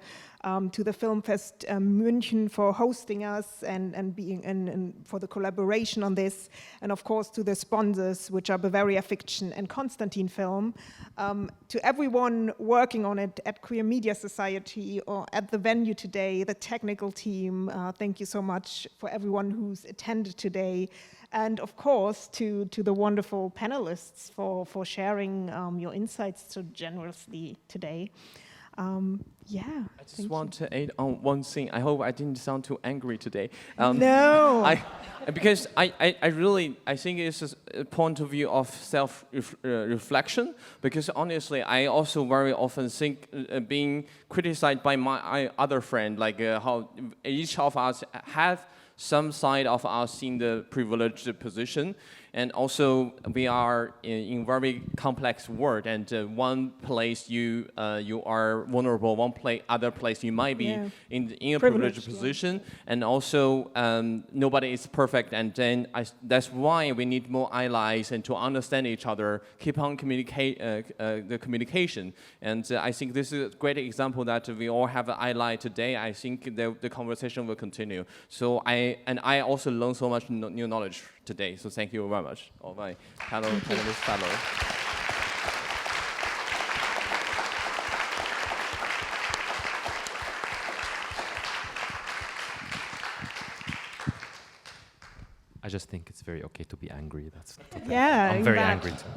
to the Filmfest München for hosting us and for the collaboration on this, and of course to the sponsors, which are Bavaria Fiction and Constantine Film, to everyone working on it at Queer Media Society or at the venue today, the technical team. Thank you so much for everyone who's attended today. And of course, to the wonderful panelists for sharing your insights so generously today. Yeah. I just want to add on one thing. I hope I didn't sound too angry today. No. Because I really think it's a point of view of self-reflection. Because honestly, I also very often think being criticized by my other friend, like how each of us have some side of us in the privileged position, and also we are in very complex world. And one place you are vulnerable, other place you might be in a privileged position, and also nobody is perfect. And then that's why we need more allies and to understand each other, keep on the communication. And I think this is a great example that we all have an ally today. I think the conversation will continue. So I also learned so much new knowledge today. So thank you very much, all my panelist fellows. I just think it's very okay to be angry. That's Yeah, I'm very exactly. angry too.